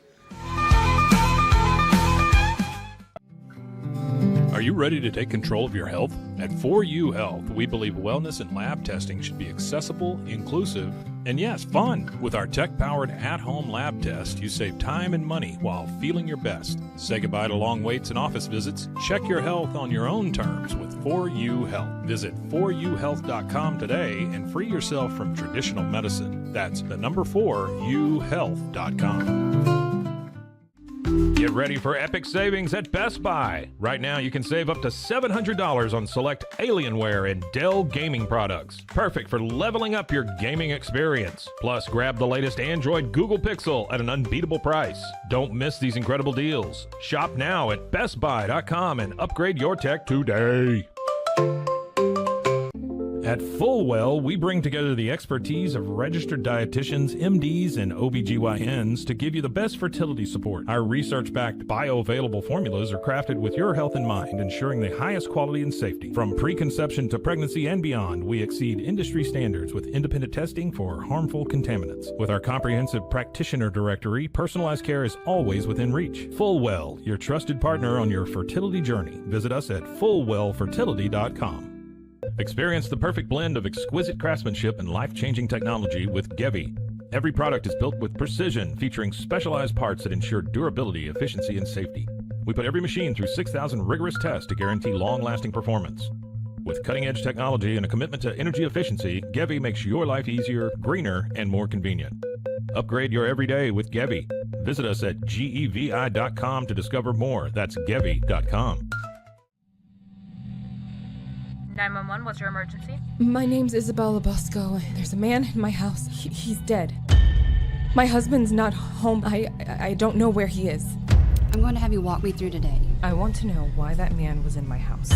Are you ready to take control of your health? At 4U Health, we believe wellness and lab testing should be accessible, inclusive, and yes, fun. With our tech-powered at-home lab test, you save time and money while feeling your best. Say goodbye to long waits and office visits. Check your health on your own terms with 4U Health. Visit 4uhealth.com today and free yourself from traditional medicine. That's the number 4uhealth.com. Get ready for epic savings at Best Buy. Right now, you can save up to $700 on select Alienware and Dell gaming products. Perfect for leveling up your gaming experience. Plus, grab the latest Android Google Pixel at an unbeatable price. Don't miss these incredible deals. Shop now at bestbuy.com and upgrade your tech today. At Fullwell, we bring together the expertise of registered dietitians, MDs, and OBGYNs to give you the best fertility support. Our research-backed bioavailable formulas are crafted with your health in mind, ensuring the highest quality and safety. From preconception to pregnancy and beyond, we exceed industry standards with independent testing for harmful contaminants. With our comprehensive practitioner directory, personalized care is always within reach. Fullwell, your trusted partner on your fertility journey. Visit us at fullwellfertility.com. Experience the perfect blend of exquisite craftsmanship and life-changing technology with Gevi. Every product is built with precision, featuring specialized parts that ensure durability, efficiency, and safety. We put every machine through 6,000 rigorous tests to guarantee long-lasting performance. With cutting-edge technology and a commitment to energy efficiency, Gevi makes your life easier, greener, and more convenient. Upgrade your everyday with Gevi. Visit us at gevi.com to discover more. That's gevi.com. 911, what's your emergency? My name's Isabella Bosco. There's a man in my house. He's dead. My husband's not home. I don't know where he is. I'm going to have you walk me through today. I want to know why that man was in my house.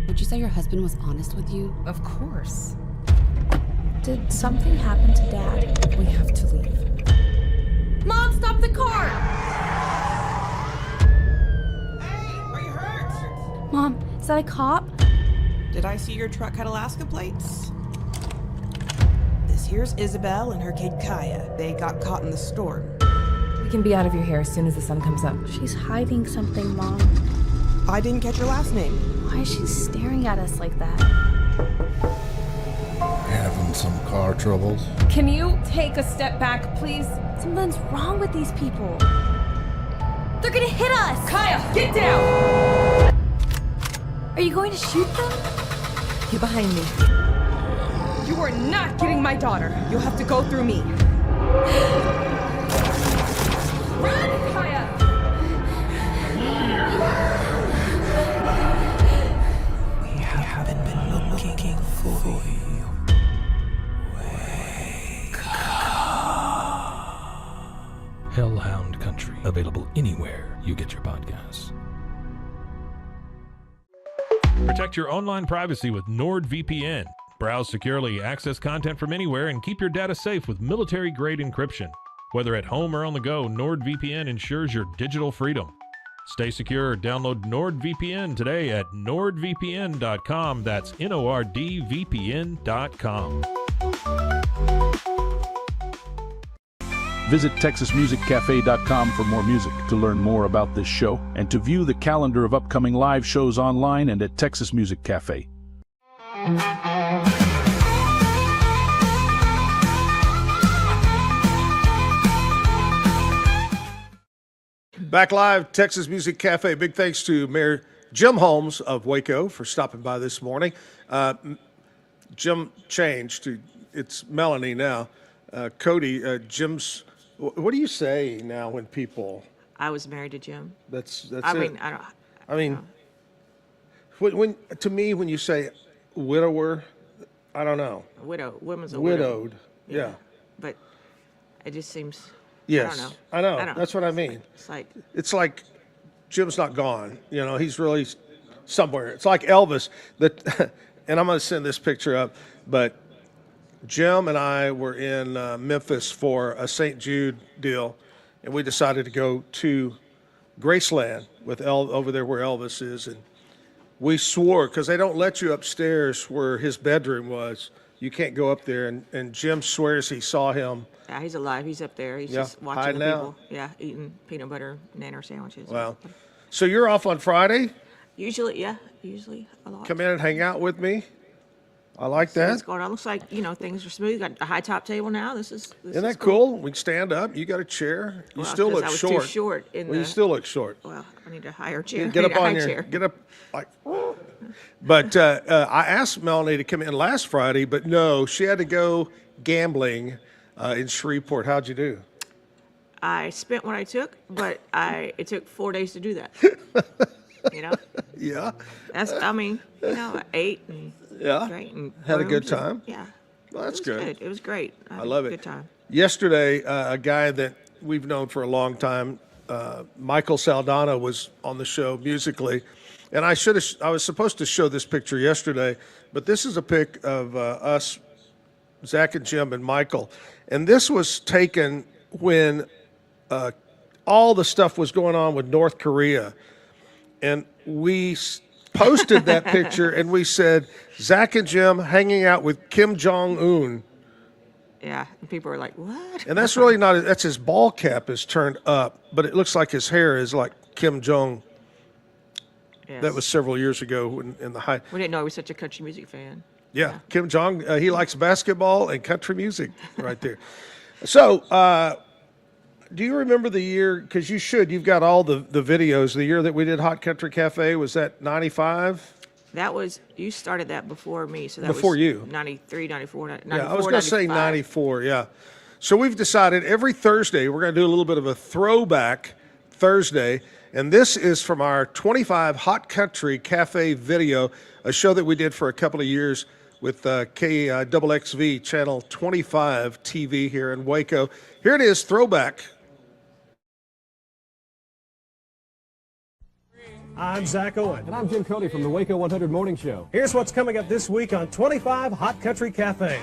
Would you say your husband was honest with you? Of course. Did something happen to Dad? We have to leave. Mom, stop the car! Hey, are you hurt? Mom, is that a cop? Did I see your truck had Alaska plates? This here's Isabel and her kid Kaya. They got caught in the storm. We can be out of your hair as soon as the sun comes up. She's hiding something, Mom. I didn't catch your last name. Why is she staring at us like that? Having some car troubles? Can you take a step back, please? Something's wrong with these people. They're gonna hit us! Kaya, get down! Are you going to shoot them? Get behind me. You are not getting my daughter. You'll have to go through me. Run, Kaya! We haven't been looking for you. Wake up. Hellhound Country, available anywhere you get your podcasts. Protect your online privacy with NordVPN. Browse securely, access content from anywhere, and keep your data safe with military-grade encryption. Whether at home or on the go, NordVPN ensures your digital freedom. Stay secure. Download NordVPN today at nordvpn.com. That's NORDVPN.com. Visit TexasMusicCafe.com for more music, to learn more about this show, and to view the calendar of upcoming live shows online and at Texas Music Cafe. Back live, Texas Music Cafe. Big thanks to Mayor Jim Holmes of Waco for stopping by this morning. Jim changed to, it's Melanie now. Cody, Jim's, what do you say now when people? I was married to Jim. That's I it. mean, I don't. When to me, when you say widower, I don't know. A widow. Women's a widowed. widow. Yeah. But it just seems. Yes. I know. That's what I mean. It's like Jim's not gone. You know, he's really somewhere. It's like Elvis. That, and I'm going to send this picture up, but Jim and I were in Memphis for a St. Jude deal, and we decided to go to Graceland with over there where Elvis is, and we swore, because they don't let you upstairs where his bedroom was. You can't go up there, and Jim swears he saw him. Yeah, he's alive. He's up there. He's just watching the people. Yeah, eating peanut butter nanner sandwiches. Wow. So you're off on Friday? Usually a lot. Come in and hang out with me. I like that. What's going on? Looks like, things are smooth. Got a high top table now. Isn't that cool? We can stand up. You got a chair. You still look short. I was too short. You still look short. Well, I need a higher chair. Get up on your chair. Get up like. But I asked Melanie to come in last Friday, but no, she had to go gambling in Shreveport. How'd you do? I spent what I took, but it took 4 days to do that. Yeah. I ate and drank and had a good time. Yeah. Well, that's good. It was great. I love it. Good time. Yesterday, a guy that we've known for a long time, Michael Saldana, was on the show musically, and I was supposed to show this picture yesterday, but this is a pic of us, Zach and Jim and Michael, and this was taken when all the stuff was going on with North Korea, and we posted that picture and we said, Zach and Jim hanging out with Kim Jong-un. Yeah, and people were like, what? And that's really not, that's his ball cap is turned up, but it looks like his hair is like Kim Jong. Yes. That was several years ago in the high. We didn't know he was such a country music fan. Yeah. Kim Jong, he likes basketball and country music right there. So, do you remember the year, because you've got all the videos, the year that we did Hot Country Cafe, was that 95? You started that before me, so that before was you. 93, 94, 94, yeah, I was going to say 94, yeah. So we've decided every Thursday we're going to do a little bit of a throwback Thursday, And this is from our 25 Hot Country Cafe video, a show that we did for a couple of years with KXXV Channel 25 TV here in Waco. Here it is, throwback. I'm Zack Owen. And I'm Jim Cody from the Waco 100 Morning Show. Here's what's coming up this week on 25 Hot Country Cafe.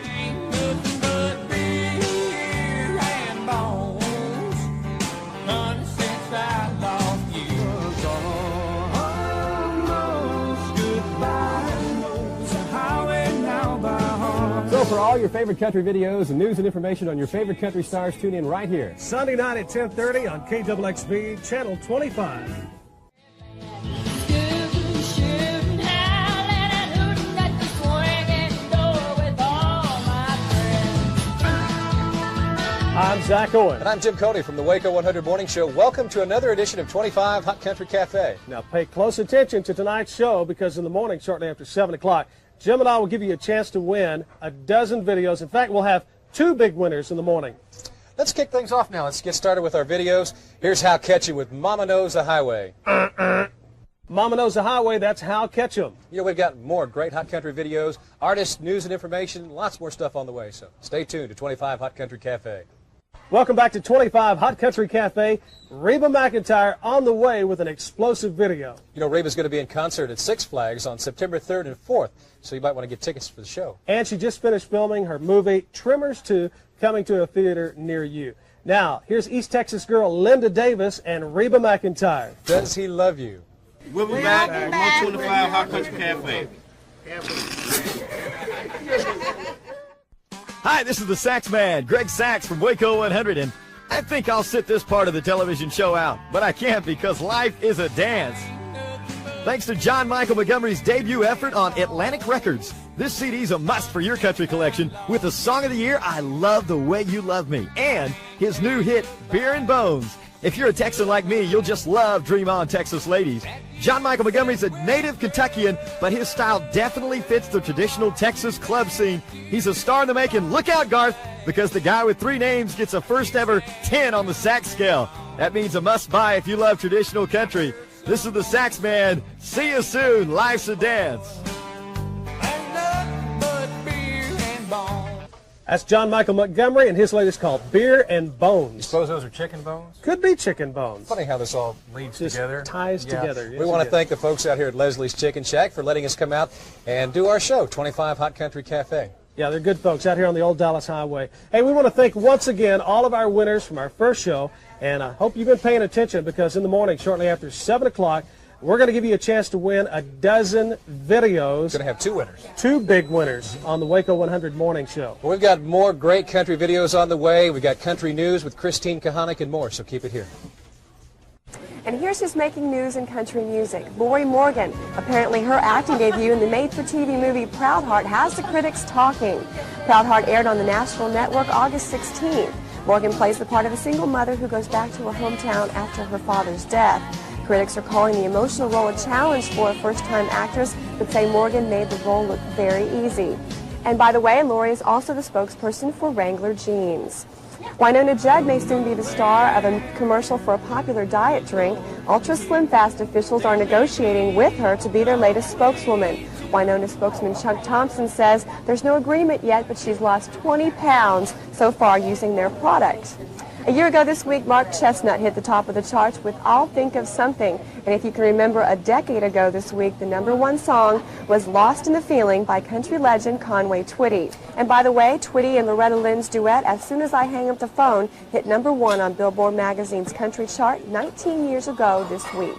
So for all your favorite country videos and news and information on your favorite country stars, tune in right here. Sunday night at 10:30 on KXXV Channel 25. I'm Zack Owen. And I'm Jim Cody from the Waco 100 Morning Show. Welcome to another edition of 25 Hot Country Cafe. Now pay close attention to tonight's show, because in the morning, shortly after 7 o'clock, Jim and I will give you a chance to win a dozen videos. In fact, we'll have two big winners in the morning. Let's kick things off now. Let's get started with our videos. Here's How Catchy with Mama Knows the Highway. Mama Knows the Highway, that's How Catch 'em. You know, we've got more great Hot Country videos, artists, news and information, lots more stuff on the way. So stay tuned to 25 Hot Country Cafe. Welcome back to 25 Hot Country Cafe. Reba McEntire on the way with an explosive video. You know, Reba's going to be in concert at Six Flags on September 3rd and 4th, so you might want to get tickets for the show. And she just finished filming her movie, Tremors 2, coming to a theater near you. Now, here's East Texas girl Linda Davis and Reba McEntire. Does he love you? We'll be back with more 25 Hot Country Cafe. Hi, this is the Sax Man, Greg Sax from Waco 100, and I think I'll sit this part of the television show out, but I can't because life is a dance. Thanks to John Michael Montgomery's debut effort on Atlantic Records, this CD's a must for your country collection with the song of the year, I Love the Way You Love Me, and his new hit, Beer and Bones. If you're a Texan like me, you'll just love Dream On, Texas Ladies. John Michael Montgomery's a native Kentuckian, but his style definitely fits the traditional Texas club scene. He's a star in the making. Look out, Garth, because the guy with 3 names gets a first ever 10 on the sax scale. That means a must-buy if you love traditional country. This is the Sax Man. See you soon. Life's a dance. That's John Michael Montgomery, and his latest called Beer and Bones. You suppose those are chicken bones? Could be chicken bones. Funny how this all leads Just together. ties together. Yes, we want to thank the folks out here at Leslie's Chicken Shack for letting us come out and do our show, 25 Hot Country Cafe. Yeah, they're good folks out here on the Old Dallas Highway. Hey, we want to thank once again all of our winners from our first show, and I hope you've been paying attention, because in the morning, shortly after 7 o'clock, we're going to give you a chance to win a dozen videos. We're going to have 2 winners. 2 big winners on the Waco 100 Morning Show. Well, we've got more great country videos on the way. We've got country news with Christine Kahanik and more, so keep it here. And here's who's making news in country music. Lori Morgan. Apparently her acting debut in the made-for-TV movie Proud Heart has the critics talking. Proud Heart aired on the national network August 16th. Morgan plays the part of a single mother who goes back to her hometown after her father's death. Critics are calling the emotional role a challenge for a first-time actress, but say Morgan made the role look very easy. And by the way, Lori is also the spokesperson for Wrangler jeans. Winona Judd may soon be the star of a commercial for a popular diet drink. Ultra Slim Fast officials are negotiating with her to be their latest spokeswoman. Winona spokesman Chuck Thompson says there's no agreement yet, but she's lost 20 pounds so far using their product. A year ago this week, Mark Chestnut hit the top of the charts with I'll Think of Something. And if you can remember, a decade ago this week, the #1 song was Lost in the Feeling by country legend Conway Twitty. And by the way, Twitty and Loretta Lynn's duet, As Soon as I Hang Up the Phone, hit #1 on Billboard magazine's country chart 19 years ago this week.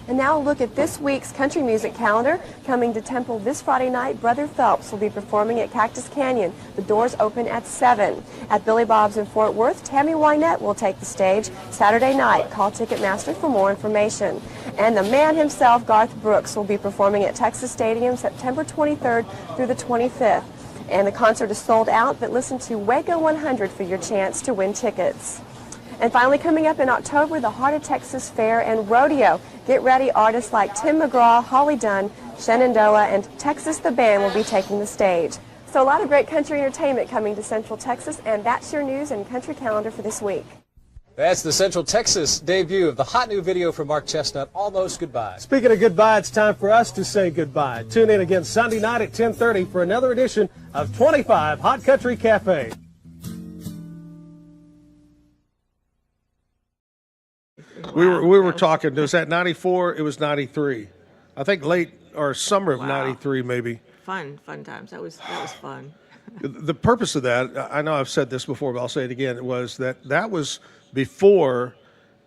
And now a look at this week's country music calendar. Coming to Temple this Friday night, Brother Phelps will be performing at Cactus Canyon. The doors open at 7. At Billy Bob's in Fort Worth, Tammy Wynette will take the stage Saturday night. Call Ticketmaster for more information. And the man himself, Garth Brooks, will be performing at Texas Stadium September 23rd through the 25th. And the concert is sold out, but listen to Waco 100 for your chance to win tickets. And finally, coming up in October, the Heart of Texas Fair and Rodeo. Get ready, artists like Tim McGraw, Holly Dunn, Shenandoah, and Texas the Band will be taking the stage. So a lot of great country entertainment coming to Central Texas, and that's your news and country calendar for this week. That's the Central Texas debut of the hot new video from Mark Chestnut, Almost Goodbye. Speaking of goodbye, it's time for us to say goodbye. Tune in again Sunday night at 10:30 for another edition of 25 Hot Country Cafe. We were talking. Was that 94? It was 93. I think late or summer of 93 maybe. Fun times. That was fun. The purpose of that, I know I've said this before, but I'll say it again, was that was before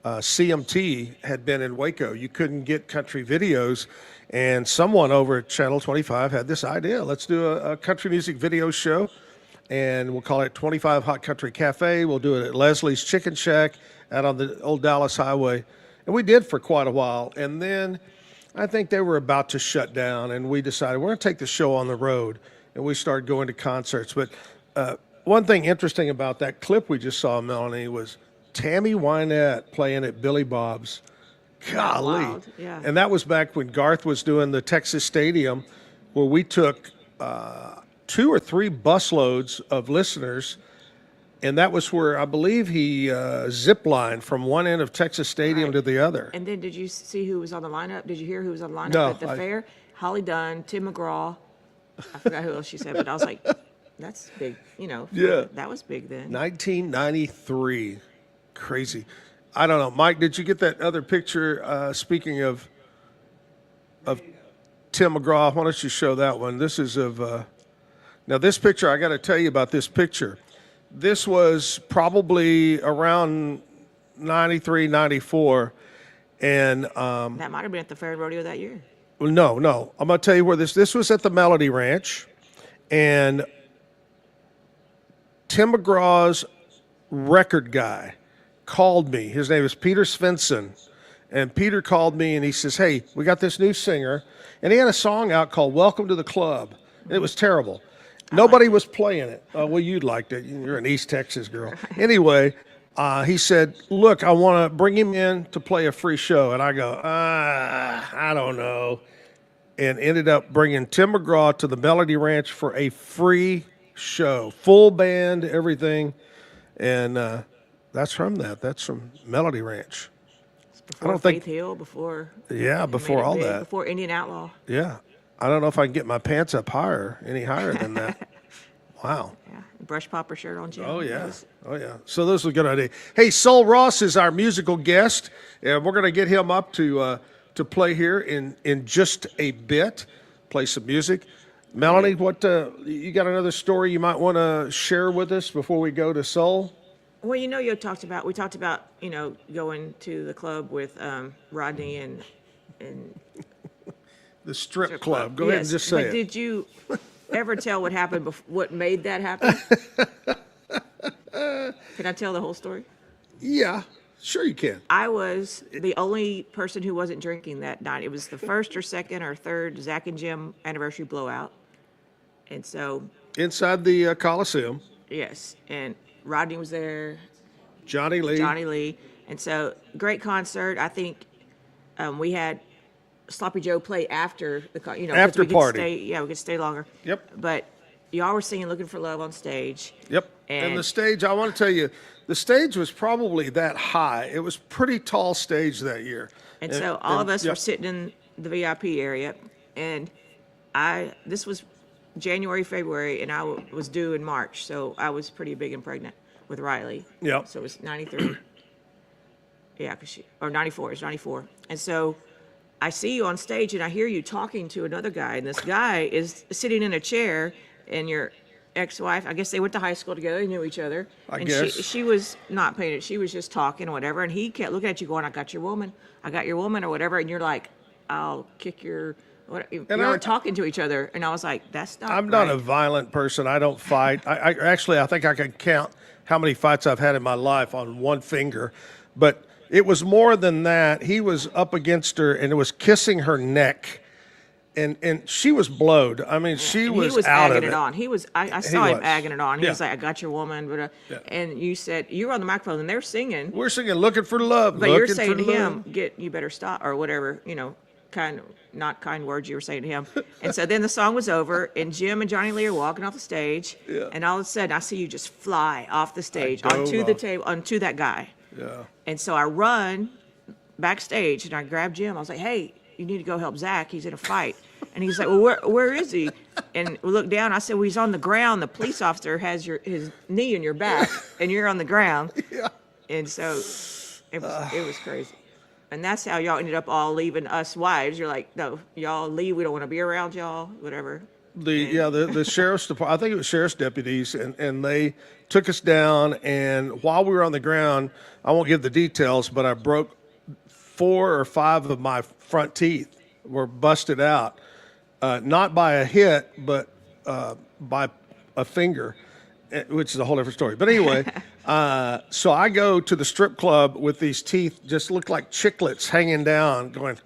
CMT had been in Waco. You couldn't get country videos, and someone over at Channel 25 had this idea. Let's do a country music video show, and we'll call it 25 Hot Country Cafe. We'll do it at Leslie's Chicken Shack out on the old Dallas Highway. And we did for quite a while. And then I think they were about to shut down, and we decided we're going to take the show on the road, and we started going to concerts. But one thing interesting about that clip we just saw, Melanie, was Tammy Wynette playing at Billy Bob's. Golly. Wild. Yeah. And that was back when Garth was doing the Texas Stadium, where we took 2 or 3 busloads of listeners, and that was where I believe he zip-lined from one end of Texas Stadium to the other. And then did you see who was on the lineup? Did you hear who was on the lineup at the fair? Holly Dunn, Tim McGraw. I forgot who else she said, but I was like, that's big, Yeah. That was big then. 1993. Crazy. I don't know. Mike, did you get that other picture, speaking of Tim McGraw? Why don't you show that one? This is of, now this picture, I got to tell you about this picture. This was probably around 93, 94. And that might have been at the fair rodeo that year. Well, no. I'm going to tell you where this was at the Melody Ranch. And Tim McGraw's record guy called me. His name is Peter Svensson. And Peter called me and he says, hey, we got this new singer. And he had a song out called Welcome to the Club. And it was terrible. Nobody was playing it. Well, you'd liked it. You're an East Texas girl. Anyway, he said, look, I want to bring him in to play a free show. And I go, I don't know. And ended up bringing Tim McGraw to the Melody Ranch for a free show. Full band, everything. And that's from that. That's from Melody Ranch. Before Faith Hill, before... Yeah, before all that. Before Indian Outlaw. Yeah. I don't know if I can get my pants up any higher than that. Wow. Yeah, brush popper shirt on, Jim. Oh, yeah. So those are a good idea. Hey, Sol Ross is our musical guest, and we're going to get him up to play here in just a bit, play some music. Melanie, what you got another story you might want to share with us before we go to Sol? Well, we talked about going to the club with Rodney and the strip club. Go ahead and just say it. Did you ever tell what happened? What made that happen? Can I tell the whole story? Yeah, sure you can. I was the only person who wasn't drinking that night. It was the first or second or third Zack and Jim anniversary blowout, and so inside the Coliseum. Yes, and Rodney was there. Johnny Lee. And so great concert. I think we had Sloppy Joe play after the after we party. We could stay longer. Yep. But y'all were singing "Looking for Love" on stage. Yep. And the stage, I want to tell you, the stage was probably that high. It was pretty tall stage that year. And so all of us were sitting in the VIP area, and this was January, February, and I was due in March, so I was pretty big and pregnant with Riley. Yeah. So it was 93. Yeah, or 94. It's 94. And so I see you on stage, and I hear you talking to another guy, and this guy is sitting in a chair, and your ex-wife, I guess they went to high school together, they knew each other. I guess. She was not paying it. She was just talking or whatever, and he kept looking at you going, I got your woman, or whatever, and you're like, I'll kick your... We were talking to each other, and I was like, that's not I'm right. not a violent person. I don't fight. I think I can count how many fights I've had in my life on one finger. But it was more than that. He was up against her, and it was kissing her neck. And she was blowed. I mean, she was out of it. He was agging it on. He was. I saw him agging it on. He Yeah. was like, "I got your woman," but and you said you were on the microphone and they're singing. We're singing "Looking for Love," but you're saying to him, you better stop," or whatever. Not kind words you were saying to him. And so then the song was over, and Jim and Johnny Lee are walking off the stage, and all of a sudden I see you just fly off the stage onto the table, onto that guy. Yeah. And so I run backstage and I grab Jim. I was like, hey, you need to go help Zach. He's in a fight. And he's like, well, where is he? And we look down. I said, well, he's on the ground. The police officer has his knee in your back, and you're on the ground. Yeah. And so it was crazy. And that's how y'all ended up all leaving us wives. You're like, no, y'all leave. We don't want to be around y'all, whatever. The sheriff's department, I think it was sheriff's deputies, and they took us down. And while we were on the ground, I won't give the details, but I broke 4 or 5 of my front teeth were busted out, not by a hit, but by a finger, which is a whole different story. But anyway, so I go to the strip club with these teeth just look like chiclets hanging down, going,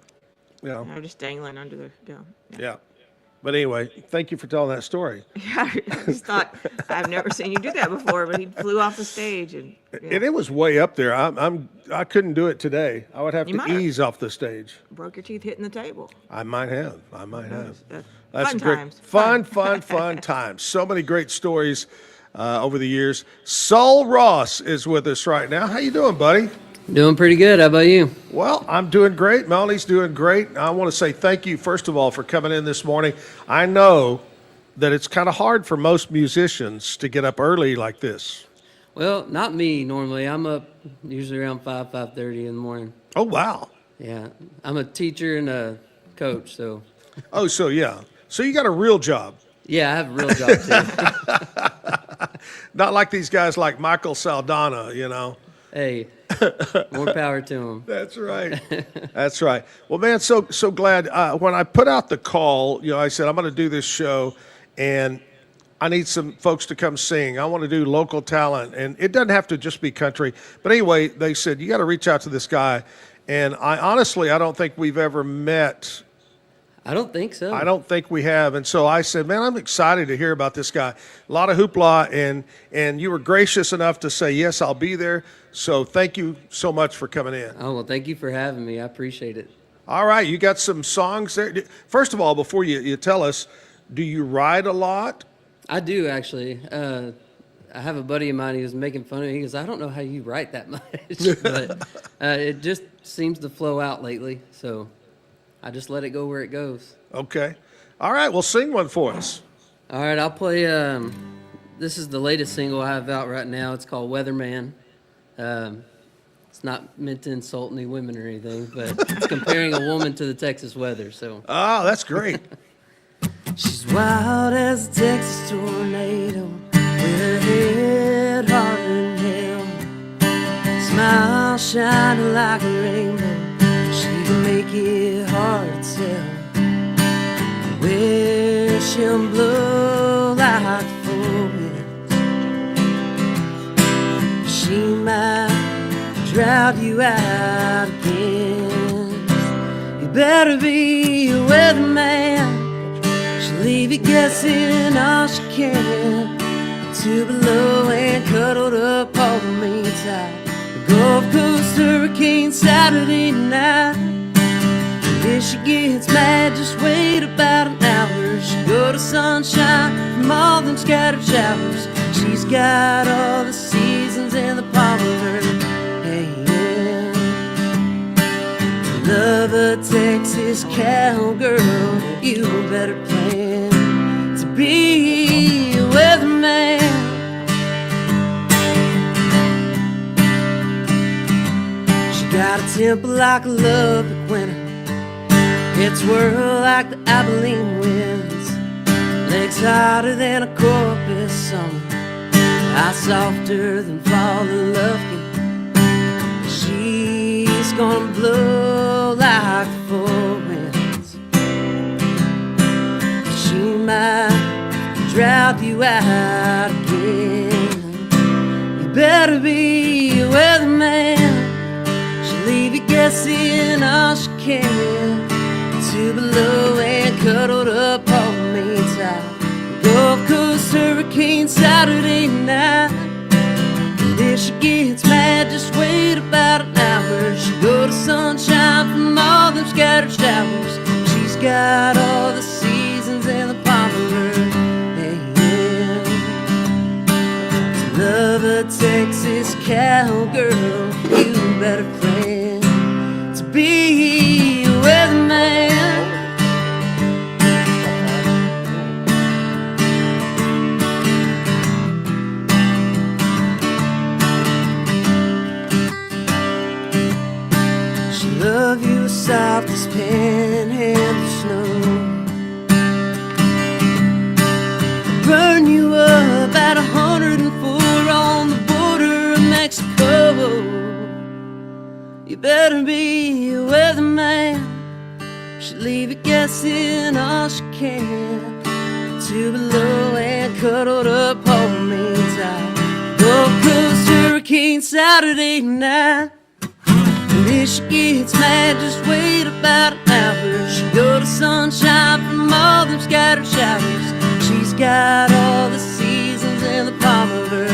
I'm just dangling under the gum. Yeah. But anyway, thank you for telling that story. Yeah, I just thought, I've never seen you do that before, but he flew off the stage. And it was way up there. I couldn't do it today. I would have You to might have. ease off the stage. Broke your teeth hitting the table. I might have. Fun times. Fun times. So many great stories over the years. Sol Ross is with us right now. How you doing, buddy? Doing pretty good. How about you? Well, I'm doing great. Melanie's doing great. I want to say thank you, first of all, for coming in this morning. I know that it's kind of hard for most musicians to get up early like this. Well, not me normally. I'm up usually around 5:30 in the morning. Oh, wow. Yeah. I'm a teacher and a coach, so. Oh, so yeah. So you got a real job. Yeah, I have a real job, too. Not like these guys like Michael Saldana, Hey, more power to him. That's right. That's right. Well, man, so glad. When I put out the call, I said, I'm going to do this show, and I need some folks to come sing. I want to do local talent, and it doesn't have to just be country. But anyway, they said, you got to reach out to this guy. And I don't think we've ever met. I don't think so. I don't think we have. And so I said, man, I'm excited to hear about this guy. A lot of hoopla, and you were gracious enough to say, yes, I'll be there. So thank you so much for coming in. Oh, well, thank you for having me. I appreciate it. All right. You got some songs there. First of all, before you tell us, do you ride a lot? I do, actually. I have a buddy of mine who was making fun of me. He goes, I don't know how you write that much. But it just seems to flow out lately. So I just let it go where it goes. Okay. All right. Well, sing one for us. All right. I'll play. This is the latest single I have out right now. It's called Weatherman. It's not meant to insult any women or anything, but it's comparing a woman to the Texas weather. So. Oh, that's great. She's wild as a Texas tornado, with her head harder than hell. Smile shining like a rainbow, she can make it hard to tell. Wish him blow like four winds. She might drought you out again. You better be a weatherman. She'll leave you guessing all she can. Two below and cuddled up, holding me tight. The Gulf Coast hurricane Saturday night. And if she gets mad, just wait about an hour. She'll go to sunshine from all them scattered showers. She's got all the seasons in the palm of her hand. To love a Texas cowgirl, you better plan to be a weatherman. She got a temper like a Lubbock winter. It swirl like the Abilene winds. Legs harder than a Corpus summer. Eyes softer than falling love can. She's gonna blow like four winds. She might drought you out again. You better be a weatherman. She'll leave you guessing all she can. Two below and cuddled up, holding me tight. Gulf Coast hurricane Saturday night. And if she gets mad, just wait about an hour. She'll go to sunshine from all them scattered showers. She's got all the seasons in the palm of her hand. To love a Texas cowgirl, you better friend to be a weatherman. She'll love you as soft as panhandle snow, burn you up at 104 on the border of Mexico. You better be a weatherman. She'll leave you guessing all she can. Two below and cuddled up, hold me tight. Gulf Coast hurricane Saturday night. And if she gets mad, just wait about an hour. She'll go to sunshine from all them scattered showers. She's got all the seasons in the palm of her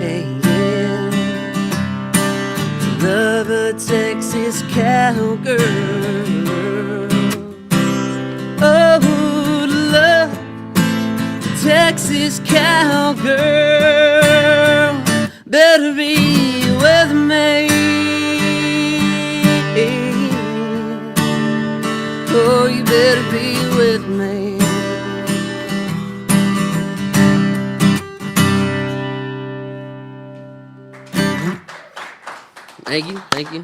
hand. To love a Texas cowgirl. Oh, to love a Texas cowgirl. Better be a weatherman. Oh, you better be with me. Thank you, thank you.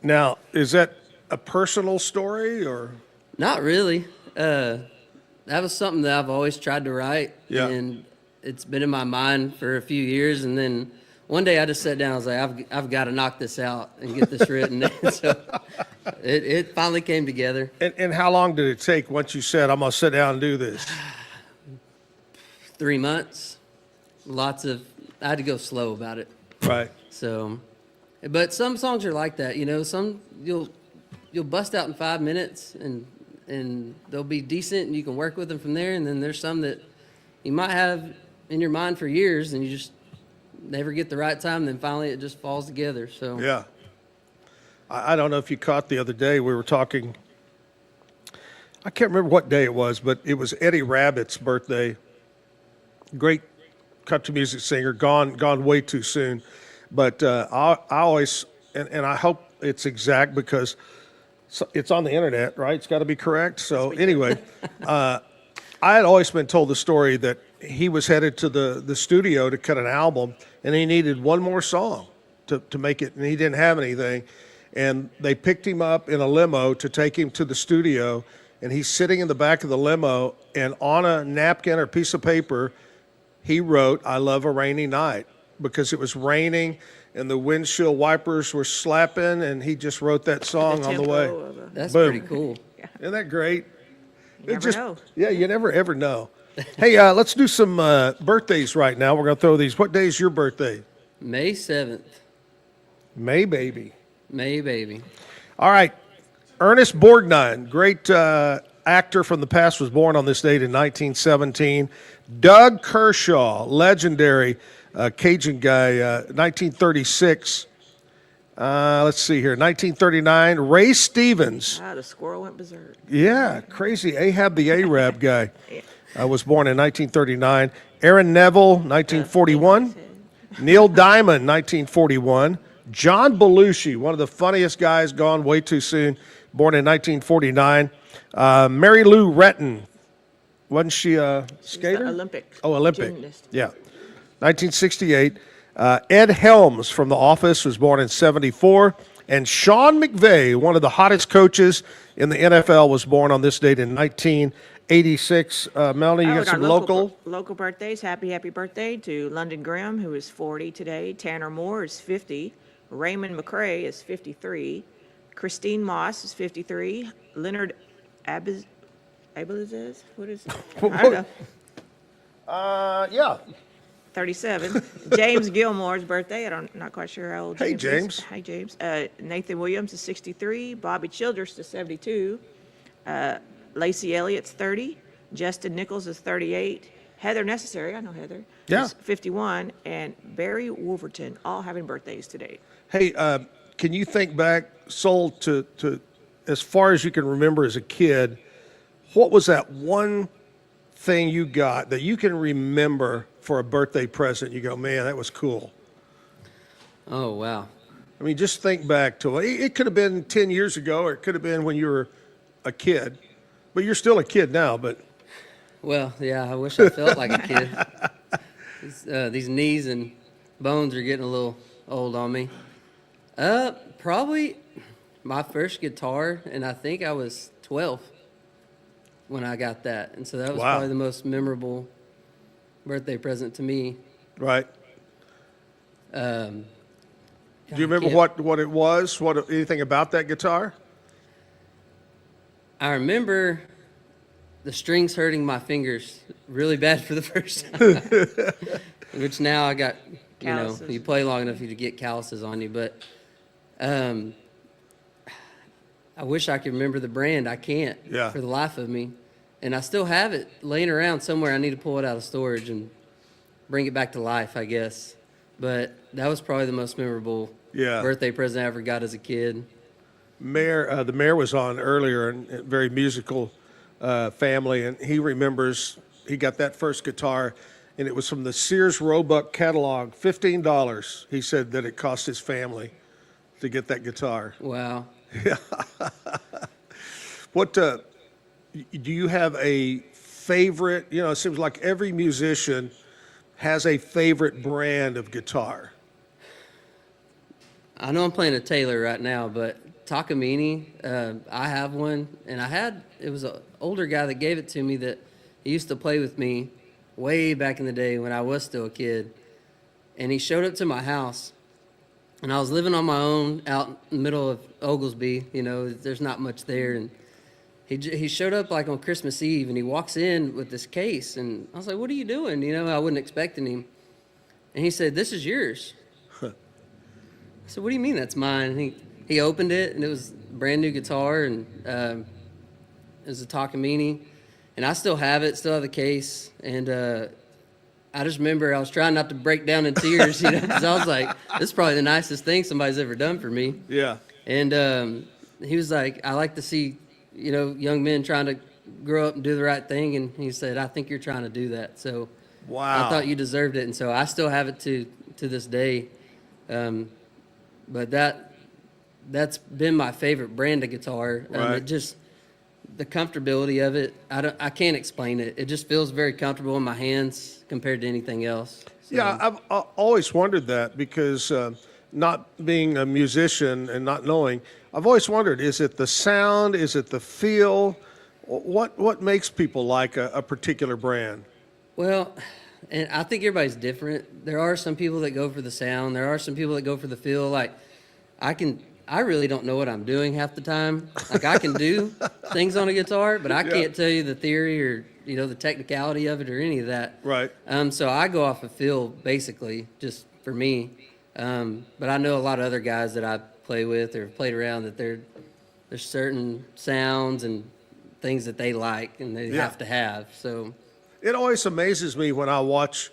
Now, is that a personal story or? Not really. That was something that I've always tried to write. Yeah. And it's been in my mind for a few years. And then one day I just sat down. I was like, I've got to knock this out and get this written. So it finally came together. And how long did it take once you said, I'm going to sit down and do this? 3 months. I had to go slow about it. Right. So, but some songs are like that, you know. Some you'll bust out in 5 minutes, and they'll be decent, and you can work with them from there. And then there's some that you might have in your mind for years, and you just never get the right time. And then finally, it just falls together. So yeah. I don't know if you caught the other day, we were talking. I can't remember what day it was, but it was Eddie Rabbitt's birthday. Great country music singer, gone way too soon. But I always, and I hope it's exact because it's on the internet, right? It's got to be correct. So anyway, I had always been told the story that he was headed to the studio to cut an album, and he needed one more song to make it, and he didn't have anything. And they picked him up in a limo to take him to the studio, and he's sitting in the back of the limo, and on a napkin or piece of paper, he wrote, "I love a rainy night," because it was raining and the windshield wipers were slapping, and he just wrote that song on the way. That's Boom. pretty cool. Isn't that great? You never know. Yeah, you never ever know. Hey, let's do some birthdays right now. We're going to throw these. What day is your birthday? May 7th. May baby. May baby. All right. Ernest Borgnine, great actor from the past, was born on this date in 1917. Doug Kershaw, legendary Cajun guy, 1936. Let's see here, 1939. Ray Stevens. Ah, the squirrel went berserk. Yeah, crazy. Ahab the Arab guy was born in 1939. Aaron Neville, 1941. Neil Diamond, 1941. John Belushi, one of the funniest guys, gone way too soon, born in 1949. Mary Lou Retton, wasn't she a skater? Olympic. Oh, Olympic. Gymnast. Yeah. 1968. Ed Helms from The Office was born in 74. And Sean McVay, one of the hottest coaches in the NFL, was born on this date in 1986. Melanie, you got some local birthdays. Happy birthday to London Grimm, who is 40 today. Tanner Moore is 50. Raymond McCray is 53. Christine Moss is 53. Leonard Abizez? What is it? I don't know. Yeah. 37. James Gilmore's birthday. I'm not quite sure how old Hey, James James. is. Hi, James. Nathan Williams is 63. Bobby Childers is 72. Lacey Elliott's 30. Justin Nichols is 38. Heather Necessary, I know Heather, Yeah. is 51. And Barry Wolverton, all having birthdays today. Hey, can you think back, Sol, to as far as you can remember as a kid, what was that one thing you got that you can remember for a birthday present? You go, man, that was cool. Oh, wow. I mean, just think back to it could have been 10 years ago, or it could have been when you were a kid, but you're still a kid now. But well, yeah, I wish I felt like a kid. These knees and bones are getting a little old on me. Probably my first guitar, and I think I was 12 when I got that, and so that was probably the most memorable birthday present to me. Right. Do you remember what it was? Anything about that guitar? I remember the strings hurting my fingers really bad for the first time, which now I got, you play long enough you get calluses on you. But I wish I could remember the brand. I can't for the life of me. And I still have it laying around somewhere. I need to pull it out of storage and bring it back to life, I guess. But that was probably the most memorable birthday present I ever got as a kid. The mayor was on earlier, and a very musical family, and he remembers he got that first guitar, and it was from the Sears Roebuck catalog, $15. He said that it cost his family to get that guitar. Wow. Yeah. What do you have a favorite? It seems like every musician has a favorite brand of guitar. I know I'm playing a Taylor right now, but Takamine, I have one, and it was an older guy that gave it to me that he used to play with me way back in the day when I was still a kid, and he showed up to my house, and I was living on my own out in the middle of Oglesby, there's not much there, and he showed up like on Christmas Eve, and he walks in with this case, and I was like, what are you doing? I wasn't expecting him, and he said, this is yours. I said, what do you mean that's mine? And he opened it, and it was a brand new guitar, and it was a Takamine, and I still have it, still have the case, and I just remember I was trying not to break down in tears, because I was like, this is probably the nicest thing somebody's ever done for me. Yeah. And he was like, I like to see, young men trying to grow up and do the right thing, and he said, I think you're trying to do that, so wow. I thought you deserved it, and so I still have it to this day. But that's been my favorite brand of guitar. Right. It just, the comfortability of it, I can't explain it. It just feels very comfortable in my hands compared to anything else. So. Yeah, I've always wondered that because not being a musician and not knowing, I've always wondered, is it the sound? Is it the feel? What makes people like a particular brand? Well, and I think everybody's different. There are some people that go for the sound. There are some people that go for the feel. Like, I really don't know what I'm doing half the time. Like, I can do things on a guitar, but I can't tell you the theory or, the technicality of it or any of that. Right. So I go off of feel, basically, just for me. But I know a lot of other guys that I play with or played around that there's certain sounds and things that they like and they have to have. So it always amazes me when I watch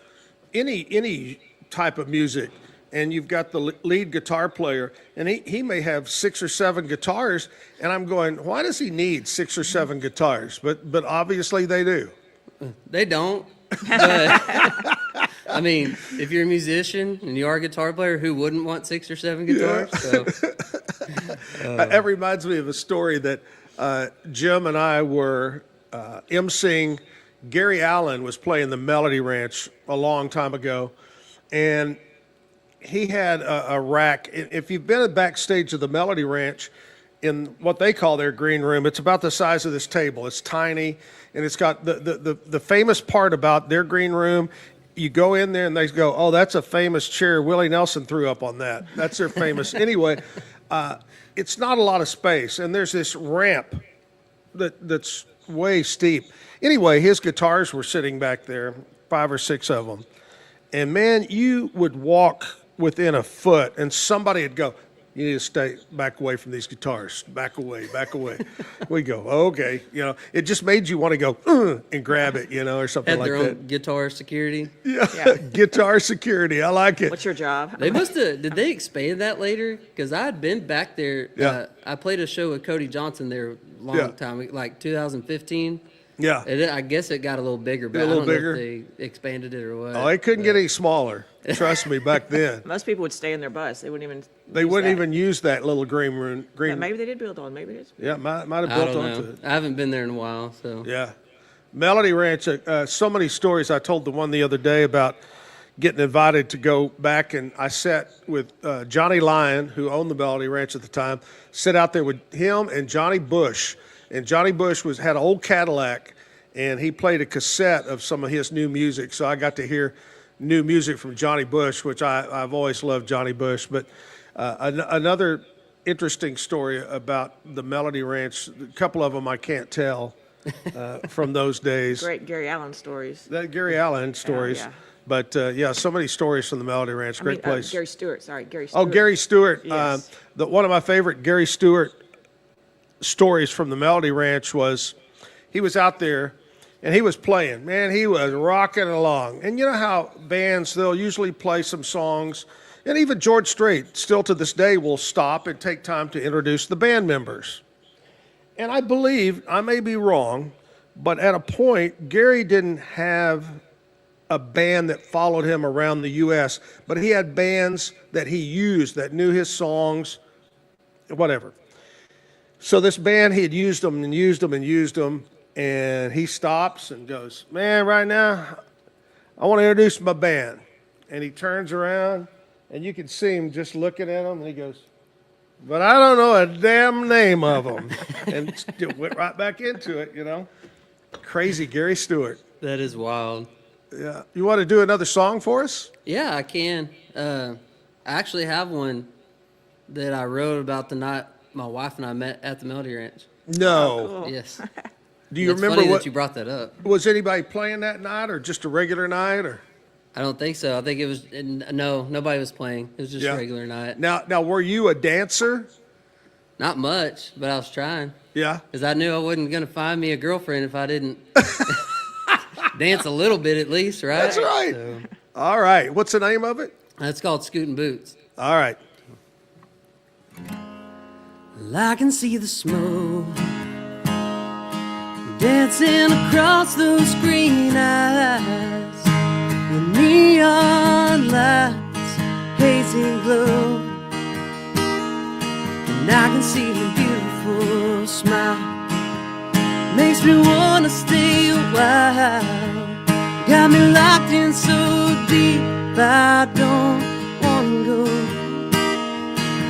any type of music, and you've got the lead guitar player, and he may have 6 or 7 guitars, and I'm going, why does he need 6 or 7 guitars? But obviously they do. They don't. But, I mean, if you're a musician and you are a guitar player, who wouldn't want 6 or 7 guitars? Yeah. So, that reminds me of a story that Jim and I were emceeing. Gary Allen was playing the Melody Ranch a long time ago, and he had a rack. If you've been backstage of the Melody Ranch, in what they call their green room, it's about the size of this table. It's tiny, and it's got the famous part about their green room. You go in there, and they go, oh, that's a famous chair. Willie Nelson threw up on that. That's their famous. Anyway, it's not a lot of space, and there's this ramp that's way steep. Anyway, his guitars were sitting back there, 5 or 6 of them. And, man, you would walk within a foot, and somebody would go, you need to stay back away from these guitars. Back away, back away. We go, okay. It just made you want to go, and grab it, or something like that. Had their own guitar security. Yeah. Guitar security. I like it. What's your job? They must have, did they expand that later? Because I had been back there. Yeah. I played a show with Cody Johnson there a long time, like 2015. Yeah. I guess it got a little bigger, but A little I don't bigger? know if they expanded it or what. Oh, it couldn't get any smaller. Trust me, back then. Most people would stay in their bus. They wouldn't even. They use wouldn't that. even use that little green room. Yeah, maybe they did build on. Maybe it is. Yeah, might have I built don't onto know. it. I haven't been there in a while, so. Yeah. Melody Ranch, so many stories. I told the one the other day about getting invited to go back, and I sat with Johnny Lyon, who owned the Melody Ranch at the time, sat out there with him and Johnny Bush. And Johnny Bush had an old Cadillac, and he played a cassette of some of his new music. So I got to hear new music from Johnny Bush, which I've always loved Johnny Bush. But another interesting story about the Melody Ranch, a couple of them I can't tell from those days. Great Gary Allen stories. Gary Allen stories. yeah. But so many stories from the Melody Ranch. Great place. Gary Stewart. Sorry, Gary Stewart. Oh, Gary Stewart. Yes. One of my favorite Gary Stewart stories from the Melody Ranch was he was out there and he was playing. Man, he was rocking along. And you know how bands, they'll usually play some songs. And even George Strait, still to this day, will stop and take time to introduce the band members. And I believe, I may be wrong, but at a point, Gary didn't have a band that followed him around the U.S., but he had bands that he used that knew his songs, whatever. So this band, he had used them and used them and used them, and he stops and goes, man, right now, I want to introduce my band. And he turns around, and you can see him just looking at them, and he goes, but I don't know a damn name of them. And went right back into it, you know. Crazy Gary Stewart. That is wild. Yeah. You want to do another song for us? Yeah, I can. I actually have one that I wrote about the night my wife and I met at the Melody Ranch. No. Yes. Do you It's remember funny what that you brought that up? Was anybody playing that night, or just a regular night, or? I don't think so. I think it was no, nobody was playing. It was just a regular night. Now, were you a dancer? Not much, but I was trying. Yeah. Because I knew I wasn't going to find me a girlfriend if I didn't dance a little bit at least, right? That's right. So, all right. What's the name of it? it's called Scootin' Boots. All right. Well, I can see the smoke dancing across those green eyes, the neon lights, hazy glow, and I can see your beautiful smile. Makes me wanna stay a while. Got me locked in so deep, I don't wanna go.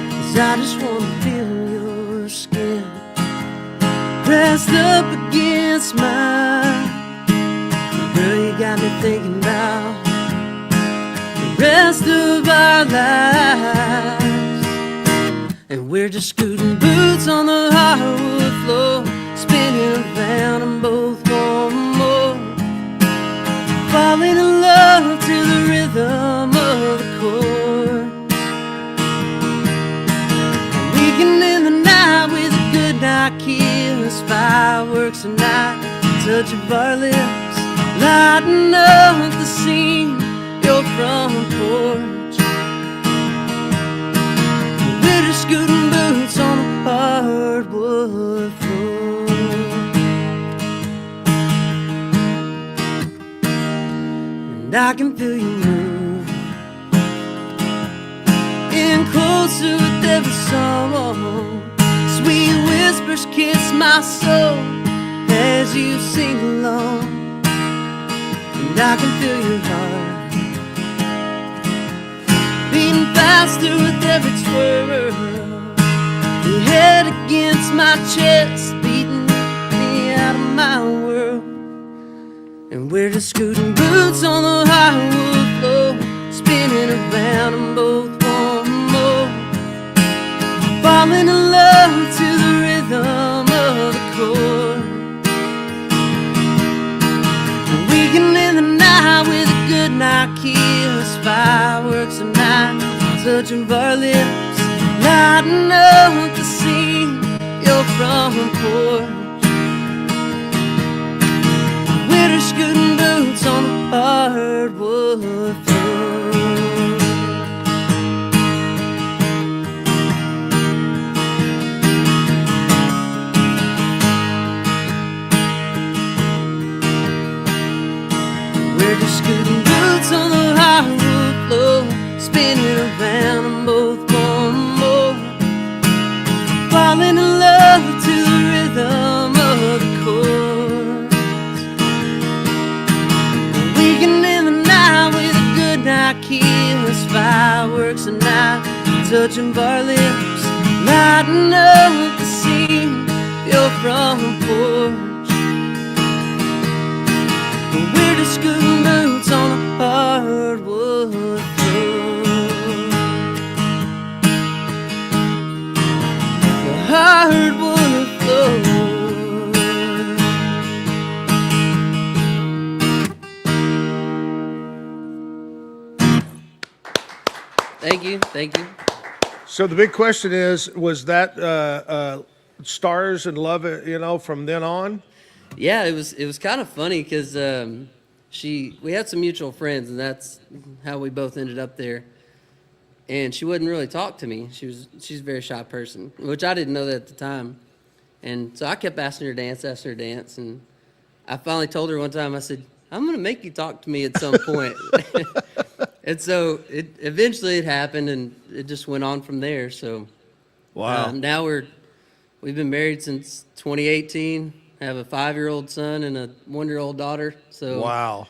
'Cause I just wanna feel your skin pressed up against mine. Girl, you got me thinking about the rest of our lives. And we're just scooting boots on the hardwood floor, spinning around and both want more. Falling in love to the rhythm of the chord. Weekend in the night with a good night kiss, fireworks and night, touch of our lips, lighting up the scene, your front porch. We're just scooting boots on a hardwood floor. And I can feel you move in closer with every song. Sweet whispers kiss my soul as you sing along. And I can feel your heart beating faster with every twirl. Your head against my chest, beating me out of my world. And we're just scooting boots on the hardwood floor, spinning around and both want more. Falling in love to the rhythm of the chord. And we can live the night with a good night kiss, fireworks and night, touch of our lips, lighting up the scene, your front porch. We're just scooting boots on the hardwood floor. touch of our lips, lighting up the scene, your front porch. We're just scooting boots on a hardwood floor. The hardwood floor. Thank you, thank you. So the big question is, was that Stars and Love, from then on? Yeah, it was kind of funny because we had some mutual friends, and that's how we both ended up there. And she wouldn't really talk to me. She's a very shy person, which I didn't know that at the time. And so I kept asking her to dance, and I finally told her one time, I said, I'm going to make you talk to me at some point. And so eventually it happened, and it just went on from there. So wow. Now we've been married since 2018. I have a 5-year-old son and a 1-year-old daughter. So wow.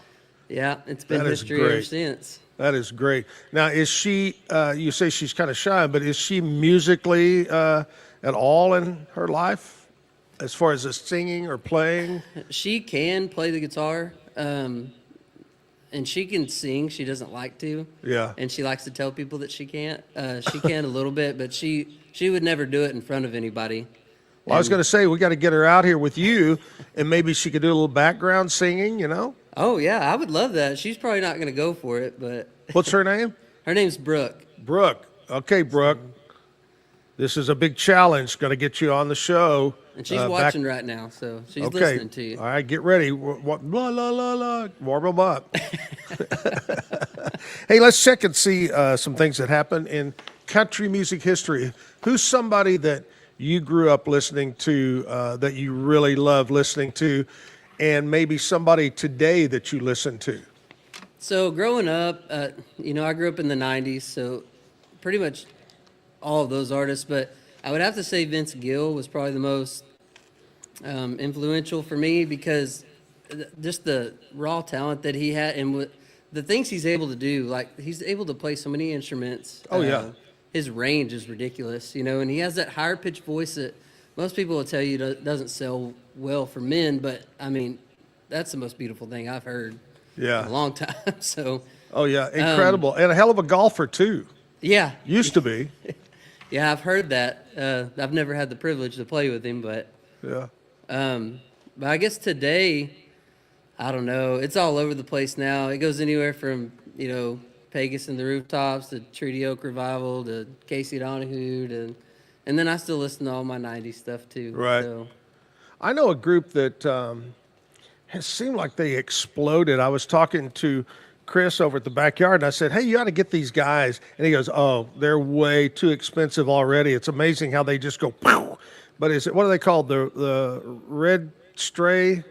Yeah, it's been That is history great. ever since. That is great. Now, is she, you say she's kind of shy, but is she musically at all in her life as far as singing or playing? She can play the guitar, and she can sing. She doesn't like to. Yeah. And she likes to tell people that she can't. She can a little bit, but she would never do it in front of anybody. Well, I was going to say, we got to get her out here with you, and maybe she could do a little background singing, Oh, yeah, I would love that. She's probably not going to go for it, but... What's her name? Her name's Brooke. Brooke. Okay, Brooke. This is a big challenge. Going to get you on the show. And she's watching right now, so she's okay. listening to you. All right, get ready. Blah, la, la, la. Warm them up. Hey, let's check and see some things that happened in country music history. Who's somebody that you grew up listening to, that you really love listening to, and maybe somebody today that you listen to? So growing up, I grew up in the 90s, so pretty much all of those artists, but I would have to say Vince Gill was probably the most influential for me because just the raw talent that he had and the things he's able to do, like he's able to play so many instruments. Oh, yeah. His range is ridiculous, and he has that higher pitched voice that most people will tell you doesn't sell well for men, but I mean, that's the most beautiful thing I've heard in a long time. So. Oh yeah, incredible, and a hell of a golfer too. Yeah. Used to be. Yeah, I've heard that. I've never had the privilege to play with him, but. Yeah. But I guess today, I don't know. It's all over the place now. It goes anywhere from Pegasus and the Rooftops to Treaty Oak Revival to Casey Donahue and then I still listen to all my 90s stuff too. Right. So. I know a group that has seemed like they exploded. I was talking to Chris over at the backyard, and I said, hey, you ought to get these guys. And he goes, oh, they're way too expensive already. It's amazing how they just go, pow. But what are they called? The red stray?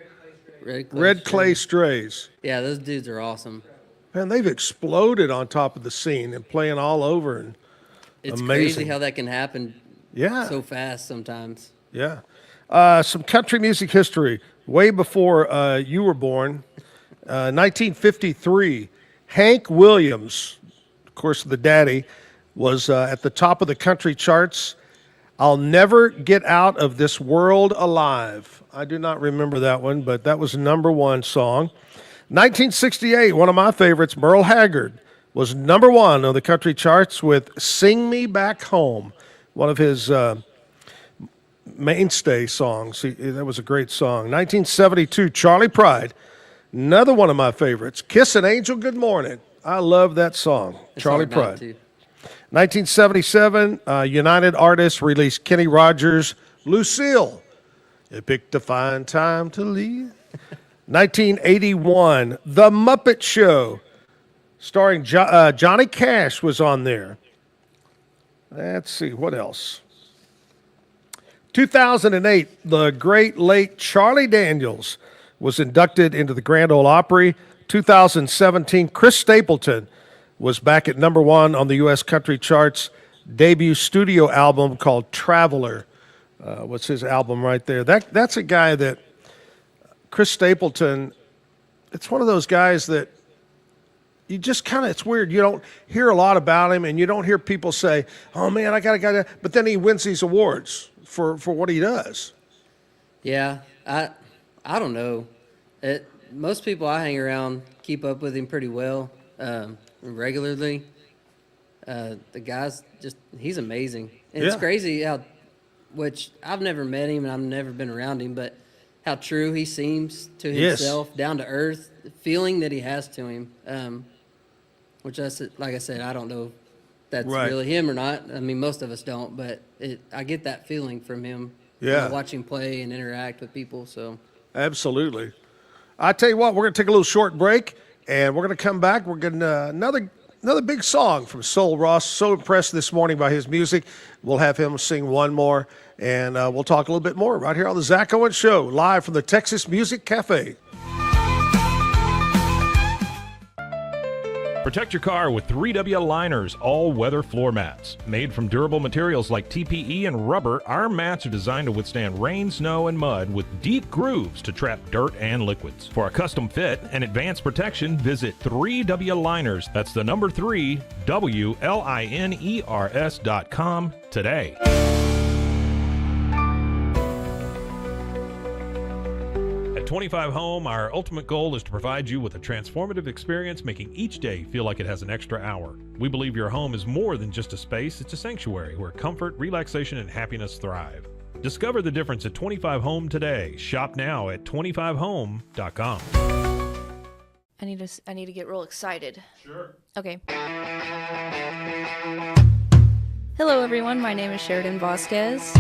Red clay strays. Yeah, those dudes are awesome. Man, they've exploded on top of the scene and playing all over. And it's amazing. Crazy how that can happen so fast sometimes. Yeah. Some country music history. Way before you were born, 1953, Hank Williams, of course the daddy, was at the top of the country charts. I'll Never Get Out of This World Alive. I do not remember that one, but that was #1 song. 1968, one of my favorites, Merle Haggard, was #1 on the country charts with Sing Me Back Home, one of his mainstay songs. That was a great song. 1972, Charlie Pride, another one of my favorites, Kiss an Angel Goodmorning. I love that song, Charlie Pride. 1977, United Artists released Kenny Rogers' Lucille. It picked a fine time to leave. 1981, The Muppet Show, starring Johnny Cash was on there. Let's see, what else? 2008, the great late Charlie Daniels was inducted into the Grand Ole Opry. 2017, Chris Stapleton was back at #1 on the U.S. country charts. Debut studio album called Traveler was his album right there. That's a guy that, Chris Stapleton, it's one of those guys that you just kind of, it's weird. You don't hear a lot about him, and you don't hear people say, oh, man, I got a guy. But then he wins these awards for what he does. Yeah, I don't know. Most people I hang around keep up with him pretty well, regularly. The guy's he's amazing. And it's crazy how, which I've never met him and I've never been around him, but how true he seems to himself, down to earth, feeling that he has to him. Which, like I said, I don't know if that's really him or not. I mean, most of us don't, but I get that feeling from him. Yeah. Watch him play and interact with people. So Absolutely. I tell you what, we're going to take a little short break, and we're going to come back. We're getting another big song from Soul Ross. So impressed this morning by his music. We'll have him sing one more, and we'll talk a little bit more right here on the Zack Owen Show, live from the Texas Music Cafe. Protect your car with 3W Liners all-weather floor mats. Made from durable materials like TPE and rubber, our mats are designed to withstand rain, snow, and mud with deep grooves to trap dirt and liquids. For a custom fit and advanced protection, visit 3W Liners. That's the number 3, WLINERS.com today. At 25 Home, our ultimate goal is to provide you with a transformative experience, making each day feel like it has an extra hour. We believe your home is more than just a space, it's a sanctuary where comfort, relaxation, and happiness thrive. Discover the difference at 25 Home today. Shop now at 25home.com. I need to get real excited. Sure. Okay. Hello everyone, my name is Sheridan Vasquez,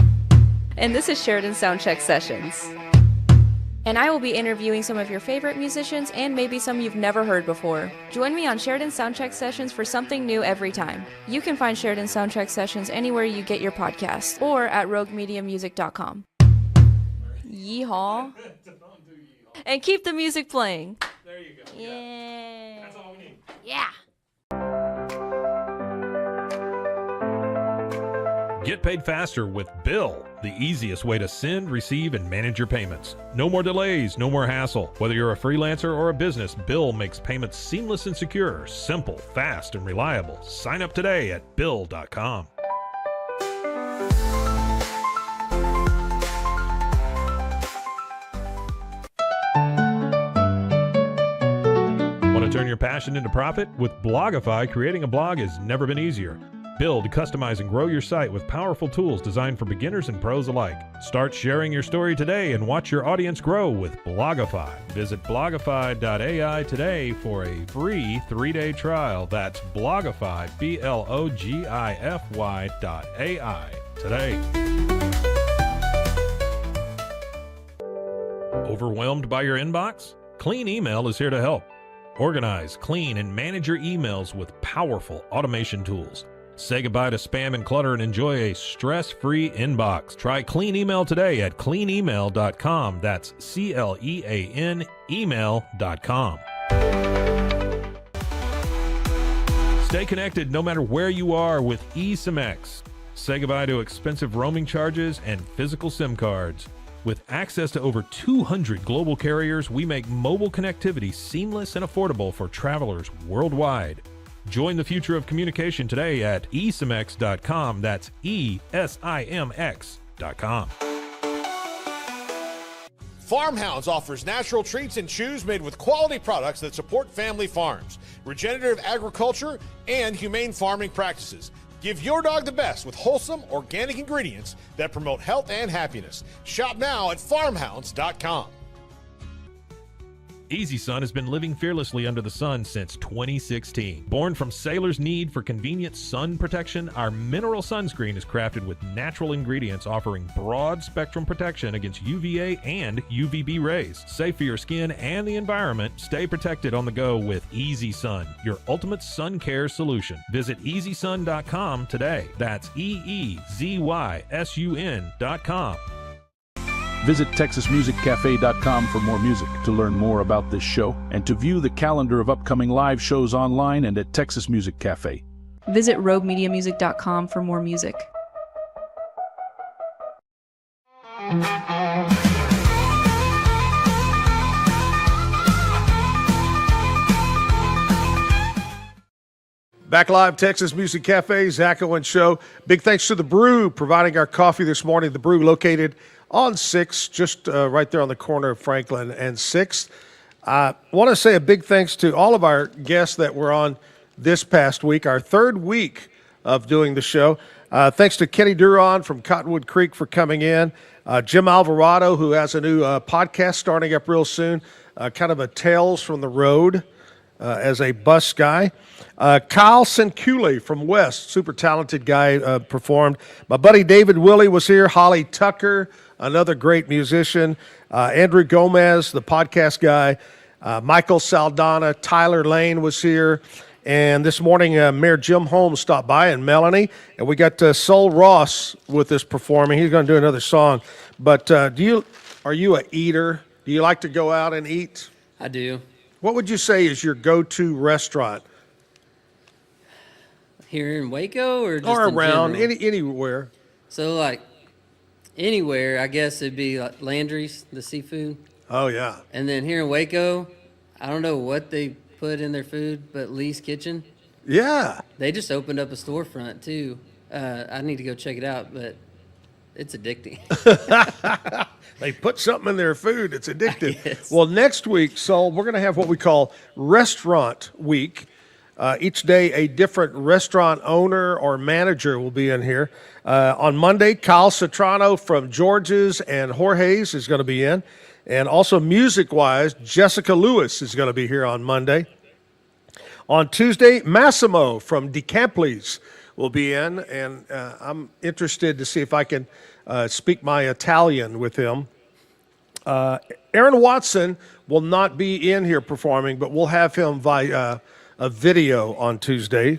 and this is Sheridan Soundcheck Sessions. And I will be interviewing some of your favorite musicians and maybe some you've never heard before. Join me on Sheridan Soundcheck Sessions for something new every time. You can find Sheridan Soundcheck Sessions anywhere you get your podcasts or at roguemediamusic.com. Yeehaw. And keep the music playing. There you go. Yeah. That's all we need. Yeah. Get paid faster with Bill, the easiest way to send, receive, and manage your payments. No more delays, no more hassle. Whether you're a freelancer or a business, Bill makes payments seamless and secure, simple, fast, and reliable. Sign up today at Bill.com. Want to turn your passion into profit? With Blogify, creating a blog has never been easier. Build, customize, and grow your site with powerful tools designed for beginners and pros alike. Start sharing your story today and watch your audience grow with Blogify. Visit blogify.ai today for a free 3-day trial. That's Blogify, Blogify.ai today. Overwhelmed by your inbox? Clean Email is here to help. Organize, clean, and manage your emails with powerful automation tools. Say goodbye to spam and clutter and enjoy a stress-free inbox. Try Clean Email today at cleanemail.com. That's CLEAN email.com. Stay connected no matter where you are with eSIM-X. Say goodbye to expensive roaming charges and physical SIM cards. With access to over 200 global carriers, we make mobile connectivity seamless and affordable for travelers worldwide. Join the future of communication today at eSIMX.com. That's ESIMX.com. Farmhounds offers natural treats and chews made with quality products that support family farms, regenerative agriculture, and humane farming practices. Give your dog the best with wholesome, organic ingredients that promote health and happiness. Shop now at farmhounds.com. Easy Sun has been living fearlessly under the sun since 2016. Born from sailors' need for convenient sun protection, our mineral sunscreen is crafted with natural ingredients offering broad spectrum protection against UVA and UVB rays. Safe for your skin and the environment, stay protected on the go with Easy Sun, your ultimate sun care solution. Visit EasySun.com today. That's EEZYSUN.com. Visit TexasMusicCafe.com for more music, to learn more about this show, and to view the calendar of upcoming live shows online and at Texas Music Cafe. Visit roguemediamusic.com for more music. Back live, Texas Music Cafe, Zack Owen Show. Big thanks to The Brew providing our coffee this morning. The Brew located on 6th, just right there on the corner of Franklin and 6th. I want to say a big thanks to all of our guests that were on this past week, our third week of doing the show. Thanks to Kenny Duron from Cottonwood Creek for coming in. Jim Alvarado, who has a new podcast starting up real soon, kind of a Tales from the Road as a bus guy. Kyle Sinculi from West, super talented guy, performed. My buddy David Willey was here. Holly Tucker, another great musician. Andrew Gomez, the podcast guy. Michael Saldana, Tyler Lane was here. And this morning, Mayor Jim Holmes stopped by, and Melanie. And we got Sol Ross with us performing. He's going to do another song. But are you a eater? Do you like to go out and eat? I do. What would you say is your go-to restaurant? Here in Waco or just or in around, general? anywhere? So, like, anywhere, I guess it'd be like Landry's, the seafood. Oh, yeah. And then here in Waco, I don't know what they put in their food, but Lee's Kitchen. Yeah. They just opened up a storefront, too. I need to go check it out, but it's addicting. They put something in their food. It's addictive. Well, next week, Sol, we're going to have what we call Restaurant Week. Each day, a different restaurant owner or manager will be in here. On Monday, Kyle Citrano from George's and Jorge's is going to be in. And also music-wise, Jessica Lewis is going to be here on Monday. On Tuesday, Massimo from DeCampli's will be in. And I'm interested to see if I can speak my Italian with him. Aaron Watson will not be in here performing, but we'll have him via a video on Tuesday.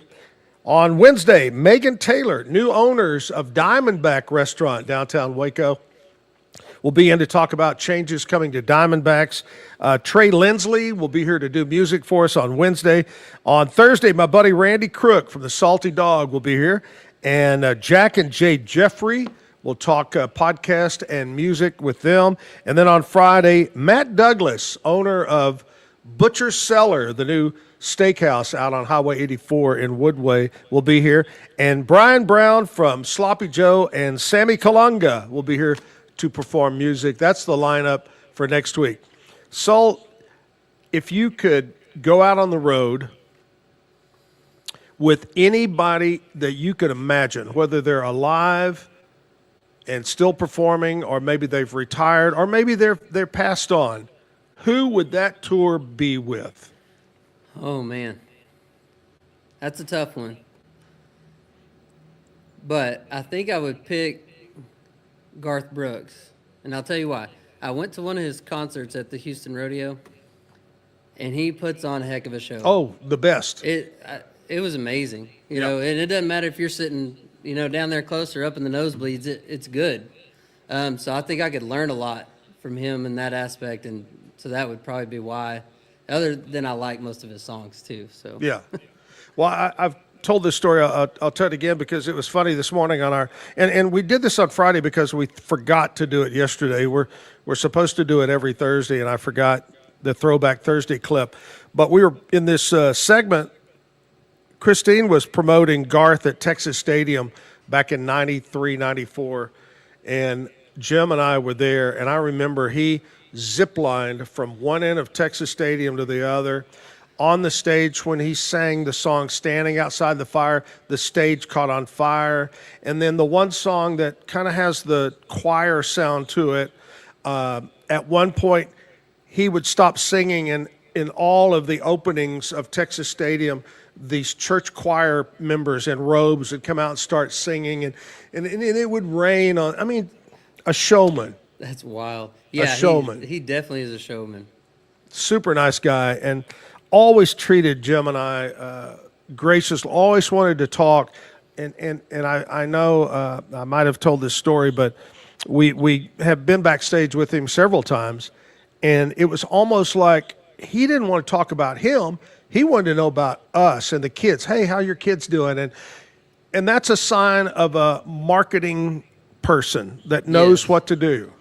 On Wednesday, Megan Taylor, new owners of Diamondback Restaurant downtown Waco, will be in to talk about changes coming to Diamondbacks. Trey Lindsley will be here to do music for us on Wednesday. On Thursday, my buddy Randy Crook from the Salty Dog will be here. And Jack and Jay Jeffrey will talk podcast and music with them. And then on Friday, Matt Douglas, owner of Butcher Cellar, the new steakhouse out on Highway 84 in Woodway, will be here. And Brian Brown from Sloppy Joe and Sammy Kalunga will be here to perform music. That's the lineup for next week. Sol, if you could go out on the road with anybody that you could imagine, whether they're alive and still performing, or maybe they've retired, or maybe they're passed on, who would that tour be with? Oh, man. That's a tough one. But I think I would pick Garth Brooks. And I'll tell you why. I went to one of his concerts at the Houston Rodeo, and he puts on a heck of a show. Oh, the best. It was amazing. You know, and it doesn't matter if you're sitting, down there close or up in the nosebleeds. It's good. So I think I could learn a lot from him in that aspect, and so that would probably be why. Other than I like most of his songs too. So yeah. Well, I've told this story. I'll tell it again because it was funny this morning on our and we did this on Friday because we forgot to do it yesterday. We're supposed to do it every Thursday, and I forgot the Throwback Thursday clip. But we were in this segment. Christine was promoting Garth at Texas Stadium back in 93, 94, and Jim and I were there, and I remember he ziplined from one end of Texas Stadium to the other. On the stage, when he sang the song Standing Outside the Fire, the stage caught on fire. And then the one song that kind of has the choir sound to it, at one point he would stop singing, and in all of the openings of Texas Stadium, these church choir members in robes would come out and start singing, and it would rain on, a showman. That's wild. Yeah, a showman. He definitely is a showman. Super nice guy, and always treated Jim and I graciously, always wanted to talk. And I know I might have told this story, but we have been backstage with him several times, and it was almost like he didn't want to talk about him. He wanted to know about us and the kids. Hey, how your kids doing? And that's a sign of a marketing person that knows what to do.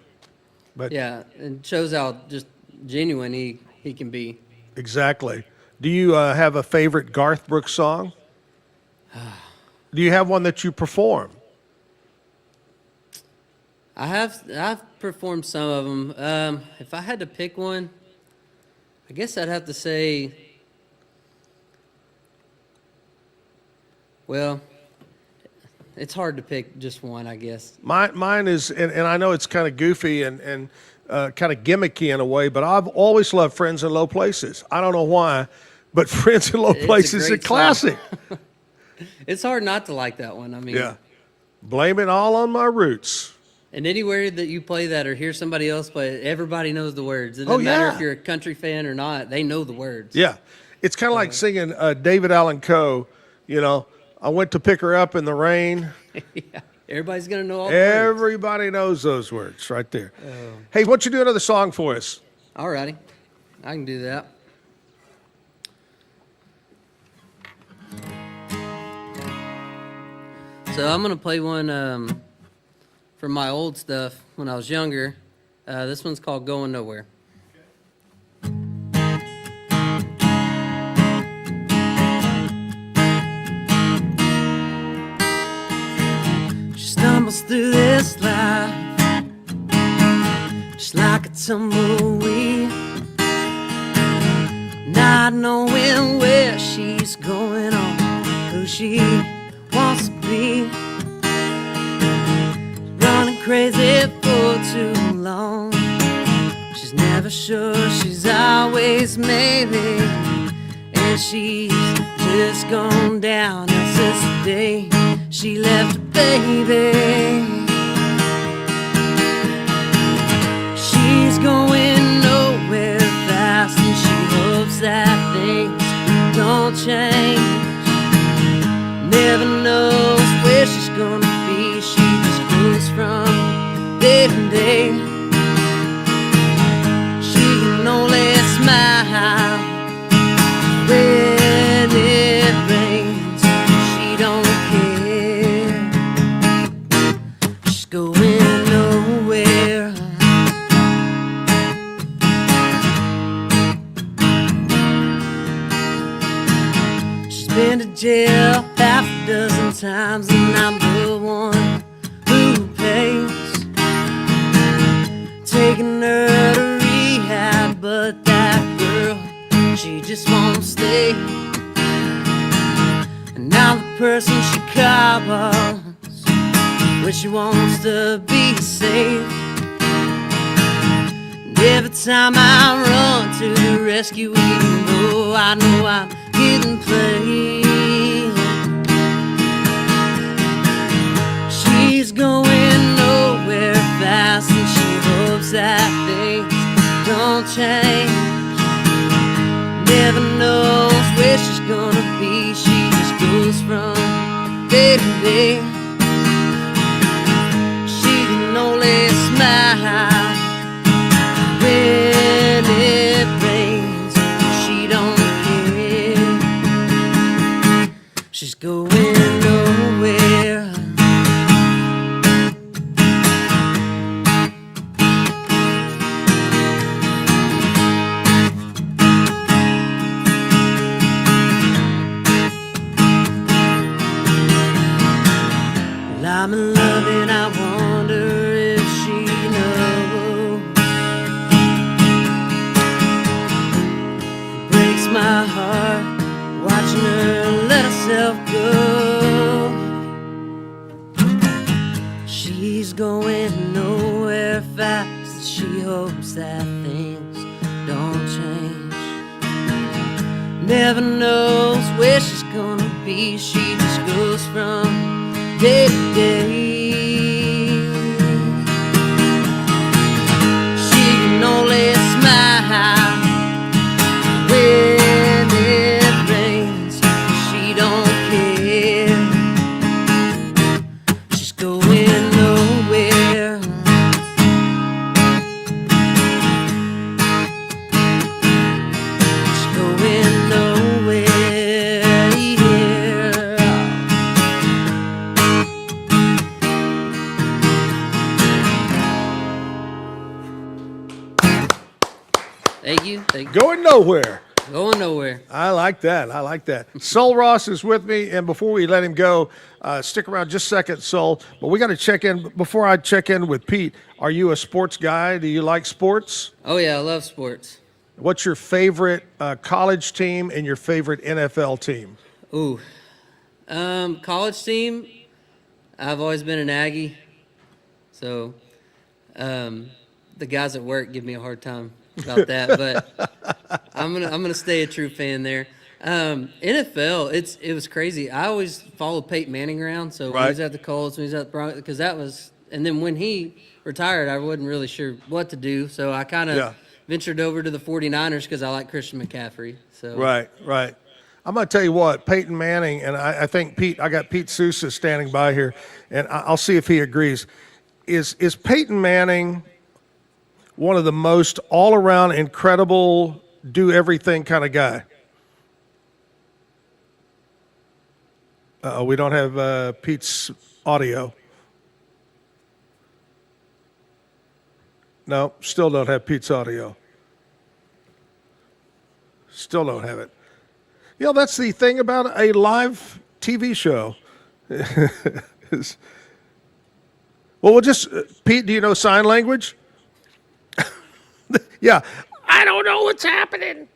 But yeah, and shows how just genuine he can be. Exactly. Do you have a favorite Garth Brooks song? Do you have one that you perform? I've performed some of them. If I had to pick one, I guess I'd have to say, well, it's hard to pick just one, I guess. Mine is, and I know it's kind of goofy and kind of gimmicky in a way, but I've always loved Friends in Low Places. I don't know why, but Friends in Low Places is a classic. It's hard not to like that one. I mean, yeah. Blame it all on my roots. And anywhere that you play that or hear somebody else play it, everybody knows the words. It doesn't matter if you're a country fan or not. They know the words. Yeah. It's kind of like singing David Allan Coe, you know, I went to pick her up in the rain. Yeah. Everybody's going to know all the words. Everybody knows those words right there. Hey, why don't you do another song for us? All righty. I can do that. So I'm going to play one from my old stuff when I was younger. This one's called Going Nowhere. She stumbles through this life just like a tumbleweed, not knowing where she's going or who she wants to be. Running crazy for too long. She's never sure, she's always maybe, and she's just gone down since the day she left her baby. She's going nowhere fast, and she hopes that things don't change. Never knows where she's gonna be. She just goes from day to day. She can only smile when it rains. She don't care. She's going nowhere. She's been to jail half a dozen times, and I'm the one who pays. Taking her to rehab, but that girl, she just won't stay. And now the person she calls when she wants to be safe. And every time I run to the rescue, even though I know I'm getting played, she's going nowhere fast, and she hopes that things don't change. Never knows where she's gonna be. She just goes from day to day. She can only smile when it rains. She don't care. She's going nowhere. I'm in love and I wonder if she knows. It breaks my heart watching her let herself go. She's going nowhere fast, and she hopes that things don't change. Never knows where she's gonna be. She just goes from day to day. She can only smile when it rains. She don't care. She's going nowhere. She's going nowhere, yeah. Thank you. Going nowhere. Going nowhere. I like that. I like that. Sol Ross is with me, and before we let him go, stick around just a second, Sol. But we got to check in. Before I check in with Pete, are you a sports guy? Do you like sports? Oh, yeah, I love sports. What's your favorite college team and your favorite NFL team? Ooh. College team, I've always been an Aggie. So the guys at work give me a hard time about that, but I'm gonna stay a true fan there. NFL, it was crazy. I always followed Peyton Manning around, so when he was at the Colts, when he was at the Broncos, because that was, and then when he retired, I wasn't really sure what to do, so I kind of ventured over to the 49ers because I like Christian McCaffrey. So Right. I'm going to tell you what, Peyton Manning, and I think I got Pete Sousa standing by here, and I'll see if he agrees. Is Peyton Manning one of the most all-around, incredible, do-everything kind of guy? We don't have Pete's audio. No, still don't have Pete's audio. Still don't have it. You know, that's the thing about a live TV show. Well, we'll just, Pete, do you know sign language? Yeah. I don't know what's happening.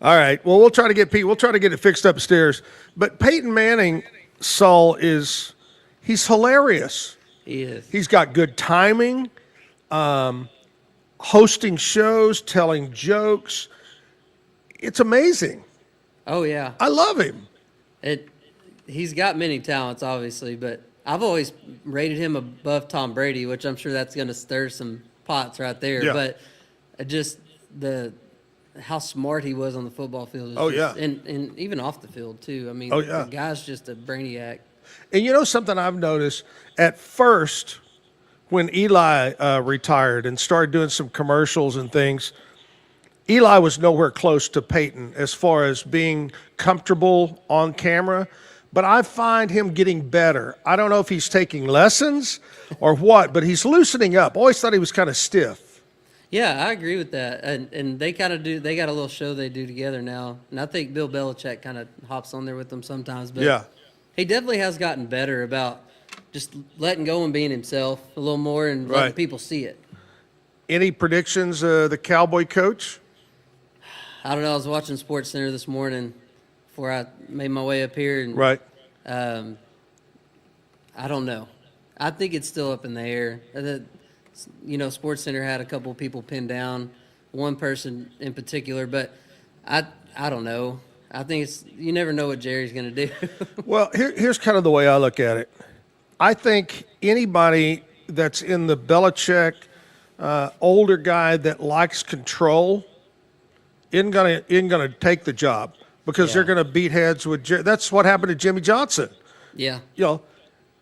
All right. Well, we'll try to get Pete. We'll try to get it fixed upstairs. But Peyton Manning, Saul, he's hilarious. He is. He's got good timing, hosting shows, telling jokes. It's amazing. Oh, yeah. I love him. He's got many talents, obviously, but I've always rated him above Tom Brady, which I'm sure that's going to stir some pots right there. Yeah. But just how smart he was on the football field. And even off the field, too. I mean, the guy's just a brainiac. And you know something I've noticed? At first, when Eli retired and started doing some commercials and things, Eli was nowhere close to Peyton as far as being comfortable on camera, but I find him getting better. I don't know if he's taking lessons or what, but he's loosening up. Always thought he was kind of stiff. Yeah, I agree with that. And they kind of do. They got a little show they do together now, and I think Bill Belichick kind of hops on there with them sometimes. But he definitely has gotten better about just letting go and being himself a little more and letting people see it. Any predictions, the Cowboy coach? I don't know. I was watching SportsCenter this morning before I made my way up here. And, I don't know. I think it's still up in the air. SportsCenter had a couple of people pinned down, one person in particular, but I don't know. I think you never know what Jerry's going to do. Well, here's kind of the way I look at it. I think anybody that's in the Belichick older guy that likes control isn't gonna take the job because they're gonna beat heads with Jerry. That's what happened to Jimmy Johnson. Yeah.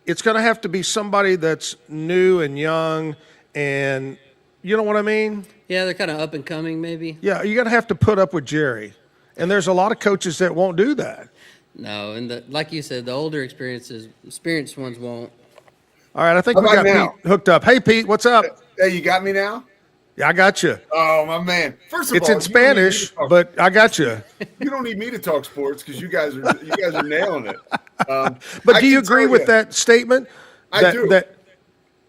It's gonna have to be somebody that's new and young, and you know what I mean? Yeah, they're kind of up and coming, maybe. Yeah, you're gonna have to put up with Jerry, and there's a lot of coaches that won't do that. No, and like you said, the older experienced ones won't. All right, I think we got Pete hooked up. Hey, Pete, what's up? Hey, you got me now? Yeah, I got you. Oh, my man. First of all, it's in Spanish, but I got you. You don't need me to talk sports because you guys are nailing it. But do you agree with that statement? I do.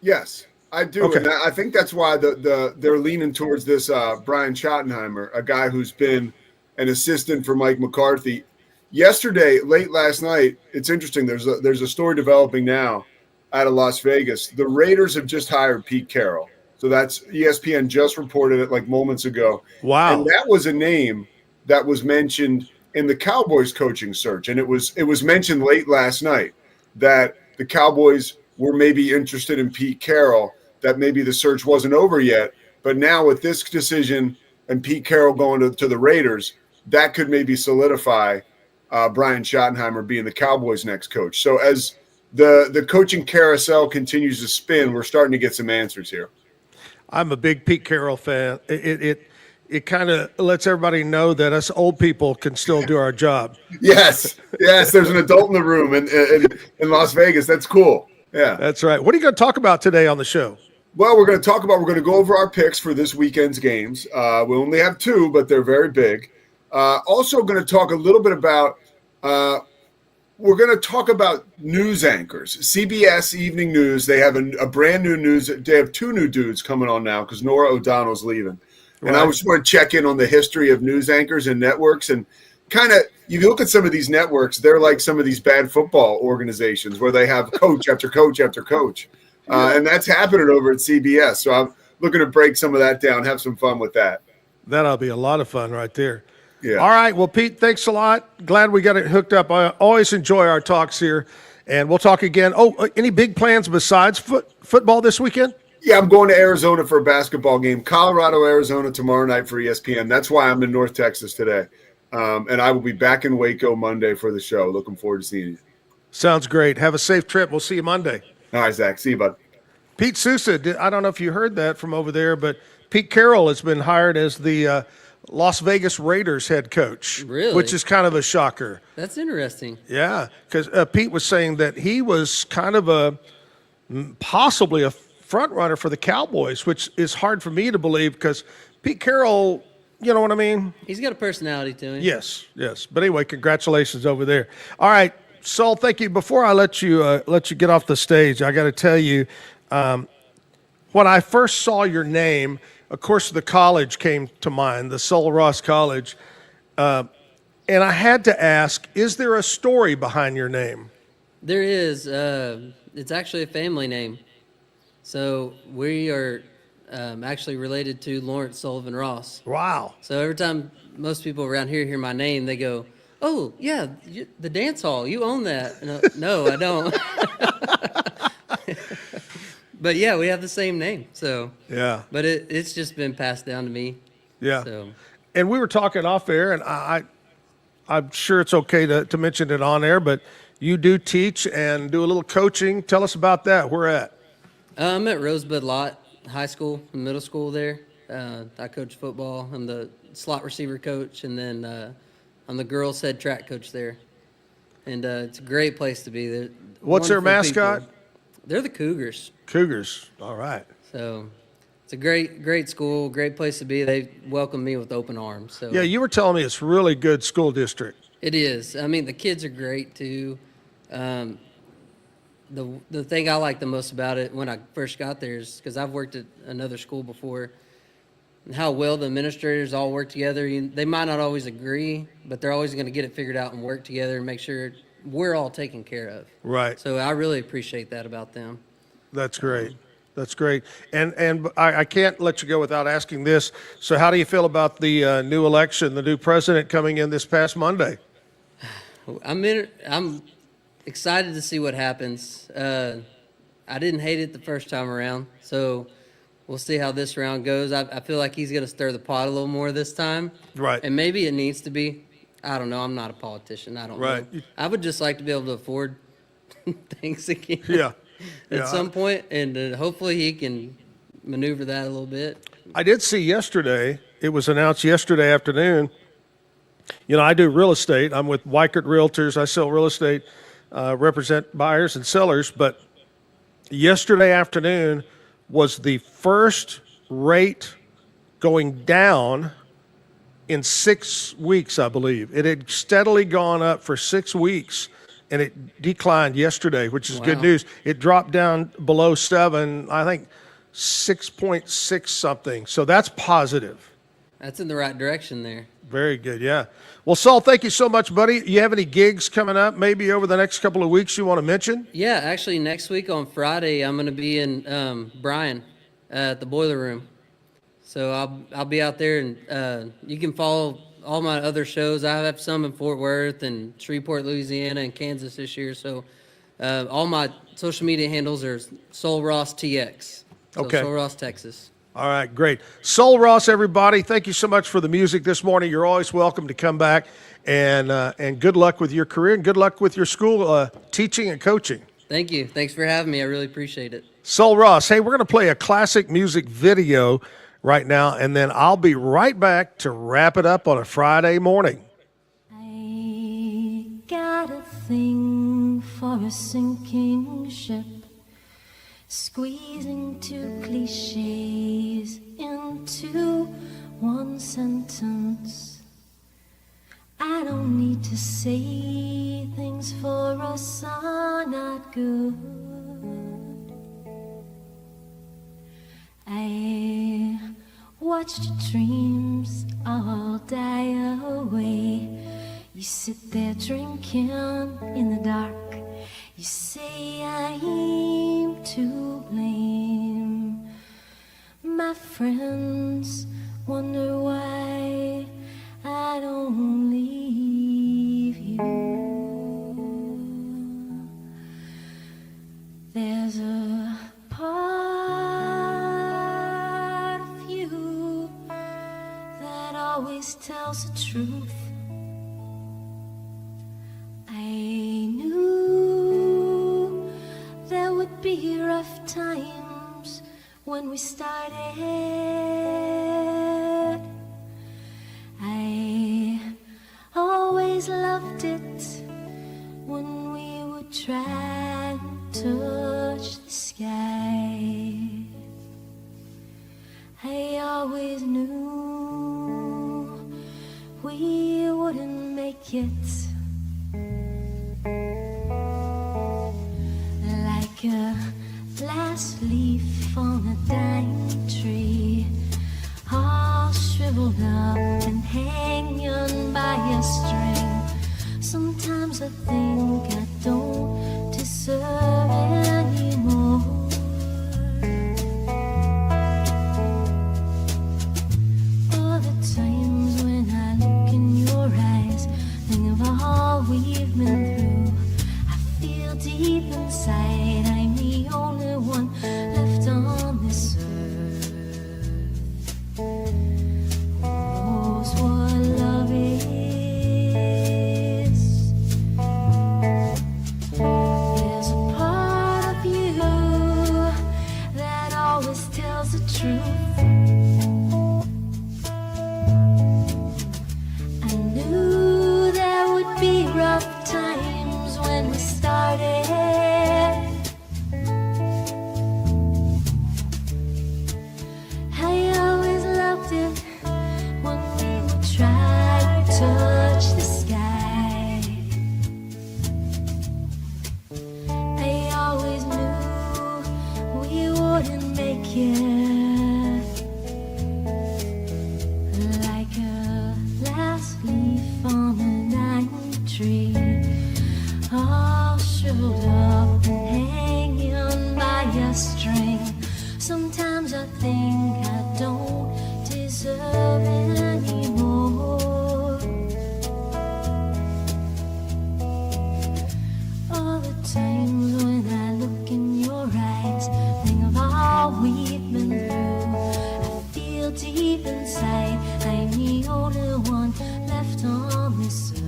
Yes, I do. Okay. And I think that's why they're leaning towards this Brian Schottenheimer, a guy who's been an assistant for Mike McCarthy. Yesterday, late last night, it's interesting. There's a story developing now out of Las Vegas. The Raiders have just hired Pete Carroll. So that's ESPN just reported it like moments ago. Wow. And that was a name that was mentioned in the Cowboys coaching search. And it was mentioned late last night that the Cowboys were maybe interested in Pete Carroll, that maybe the search wasn't over yet. But now with this decision and Pete Carroll going to the Raiders, that could maybe solidify Brian Schottenheimer being the Cowboys' next coach. So as the coaching carousel continues to spin, we're starting to get some answers here. I'm a big Pete Carroll fan. It kind of lets everybody know that us old people can still do our job. Yes. There's an adult in the room in Las Vegas. That's cool. Yeah, that's right. What are you going to talk about today on the show? Well, we're going to go over our picks for this weekend's games. We only have 2, but they're very big. Also going to talk a little bit about, we're going to talk about news anchors. CBS Evening News, they have a brand new news. They have 2 new dudes coming on now because Nora O'Donnell's leaving. And I just want to check in on the history of news anchors and networks. And kind of, you look at some of these networks, they're like some of these bad football organizations where they have coach after coach after coach. And that's happening over at CBS. So I'm looking to break some of that down, have some fun with that. That'll be a lot of fun right there. Yeah. All right. Well, Pete, thanks a lot. Glad we got it hooked up. I always enjoy our talks here, and we'll talk again. Oh, any big plans besides football this weekend? Yeah, I'm going to Arizona for a basketball game. Colorado, Arizona tomorrow night for ESPN. That's why I'm in North Texas today. And I will be back in Waco Monday for the show. Looking forward to seeing you. Sounds great. Have a safe trip. We'll see you Monday. All right, Zach. See you, bud. Pete Sousa, I don't know if you heard that from over there, but Pete Carroll has been hired as the Las Vegas Raiders head coach. Really? Which is kind of a shocker. That's interesting. Yeah, because Pete was saying that he was kind of possibly a front runner for the Cowboys, which is hard for me to believe because Pete Carroll, you know what I mean? He's got a personality to him. Yes. But anyway, congratulations over there. All right, Saul, thank you. Before I let you get off the stage, I got to tell you, when I first saw your name, of course, the college came to mind, the Sul Ross College, and I had to ask, is there a story behind your name? There is. It's actually a family name. So we are actually related to Lawrence Sullivan Ross. Wow. So every time most people around here hear my name, they go, "Oh, yeah, the dance hall, you own that." And no, I don't. But yeah, we have the same name. So yeah. But it's just been passed down to me. Yeah. So. And we were talking off air, and I'm sure it's okay to mention it on air, but you do teach and do a little coaching. Tell us about that. Where at? I'm at Rosebud Lot High School and middle school there. I coach football. I'm the slot receiver coach, and then I'm the girls' head track coach there. And it's a great place to be. They're What's their wonderful mascot? people. They're the Cougars. Cougars. All right. So it's a great school, great place to be. They welcome me with open arms. So Yeah, you were telling me it's a really good school district. it is. I mean, the kids are great too. The thing I like the most about it when I first got there is because I've worked at another school before, and how well the administrators all work together. They might not always agree, but they're always going to get it figured out and work together and make sure we're all taken care of. Right. So I really appreciate that about them. That's great. That's great. And I can't let you go without asking this. So how do you feel about the new election, the new president coming in this past Monday? I'm excited to see what happens. I didn't hate it the first time around, so we'll see how this round goes. I feel like he's going to stir the pot a little more this time. Right. And maybe it needs to be. I don't know. I'm not a politician. I don't Right. know. I would just like to be able to afford things again. Yeah. At some point, and hopefully he can maneuver that a little bit. I did see yesterday, it was announced yesterday afternoon. You know, I do real estate. I'm with Weichert Realtors. I sell real estate, represent buyers and sellers. But yesterday afternoon was the first rate going down in 6 weeks, I believe. It had steadily gone up for 6 weeks, and it declined yesterday, which is good news. It dropped down below 7, I think 6.6 something. So that's positive. That's in the right direction there. Very good, yeah. Well, Saul, thank you so much, buddy. You have any gigs coming up maybe over the next couple of weeks you want to mention? Yeah, actually next week on Friday, I'm going to be in Bryan at the Boiler Room. So I'll be out there, and you can follow all my other shows. I have some in Fort Worth and Shreveport, Louisiana, and Kansas this year. So all my social media handles are Soul Ross TX. So Okay. Soul Ross, Texas. All right, great. Soul Ross, everybody, thank you so much for the music this morning. You're always welcome to come back, and good luck with your career, and good luck with your school teaching and coaching. Thank you. Thanks for having me. I really appreciate it. Soul Ross, hey, we're going to play a classic music video right now, and then I'll be right back to wrap it up on a Friday morning. Got a thing for a sinking ship, Squeezing two cliches into one sentence. I don't need to say things for us are not good. I watched your dreams all die away. You sit there drinking in the dark. You say I'm to blame. My friends wonder why I don't leave you. There's a part of you that always tells the truth. I knew there would be rough times when we started. I always loved it when we would try and touch the sky. I always knew we wouldn't make it. Like a last leaf on a dying tree, all shriveled up and hanging by a string. Sometimes I think I don't deserve anymore. All the times when I look in your eyes, think of all we've been through. I feel deep inside I'm the only one left on this earth. Knows what love is. There's a part of you that always tells the truth. I knew there would be rough times when we started. I always loved it when we would try to touch the sky. I always knew we wouldn't make it. Like a last leaf on a dying tree, all shriveled up and hanging by a string. Sometimes I think I don't deserve anymore. All the times when I look in your eyes, think of all we've been through. I feel deep inside I'm the only one left on this earth.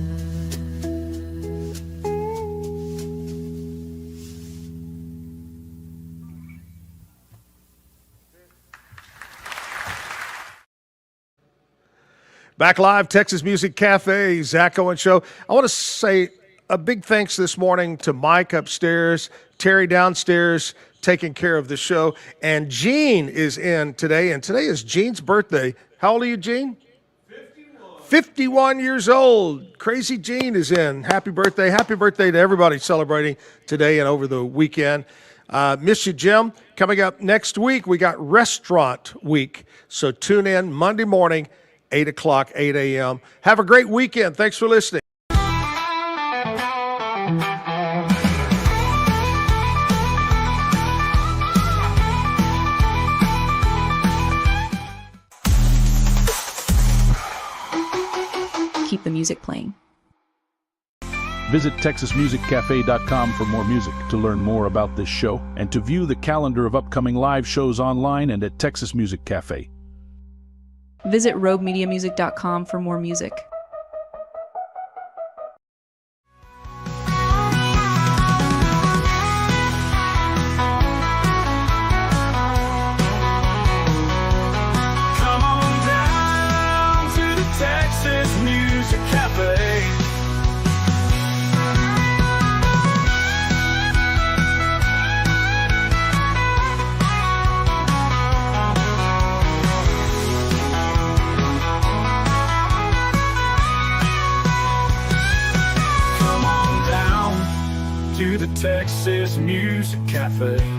Back live, Texas Music Cafe, Zack Owen Show. I want to say a big thanks this morning to Mike upstairs, Terry downstairs, taking care of the show, and Gene is in today, and today is Gene's birthday. How old are you, Gene? 51 years old. Crazy Gene is in. Happy birthday. Happy birthday to everybody celebrating today and over the weekend. Miss you, Jim. Coming up next week, we got Restaurant Week, so tune in Monday morning, 8 o'clock, 8 a.m. Have a great weekend. Thanks for listening. Keep the music playing. Visit TexasMusicCafe.com for more music, to learn more about this show, and to view the calendar of upcoming live shows online and at Texas Music Cafe. Visit RogueMediaMusic.com for more music. Come on down to the Texas Music Cafe. Texas Music Cafe.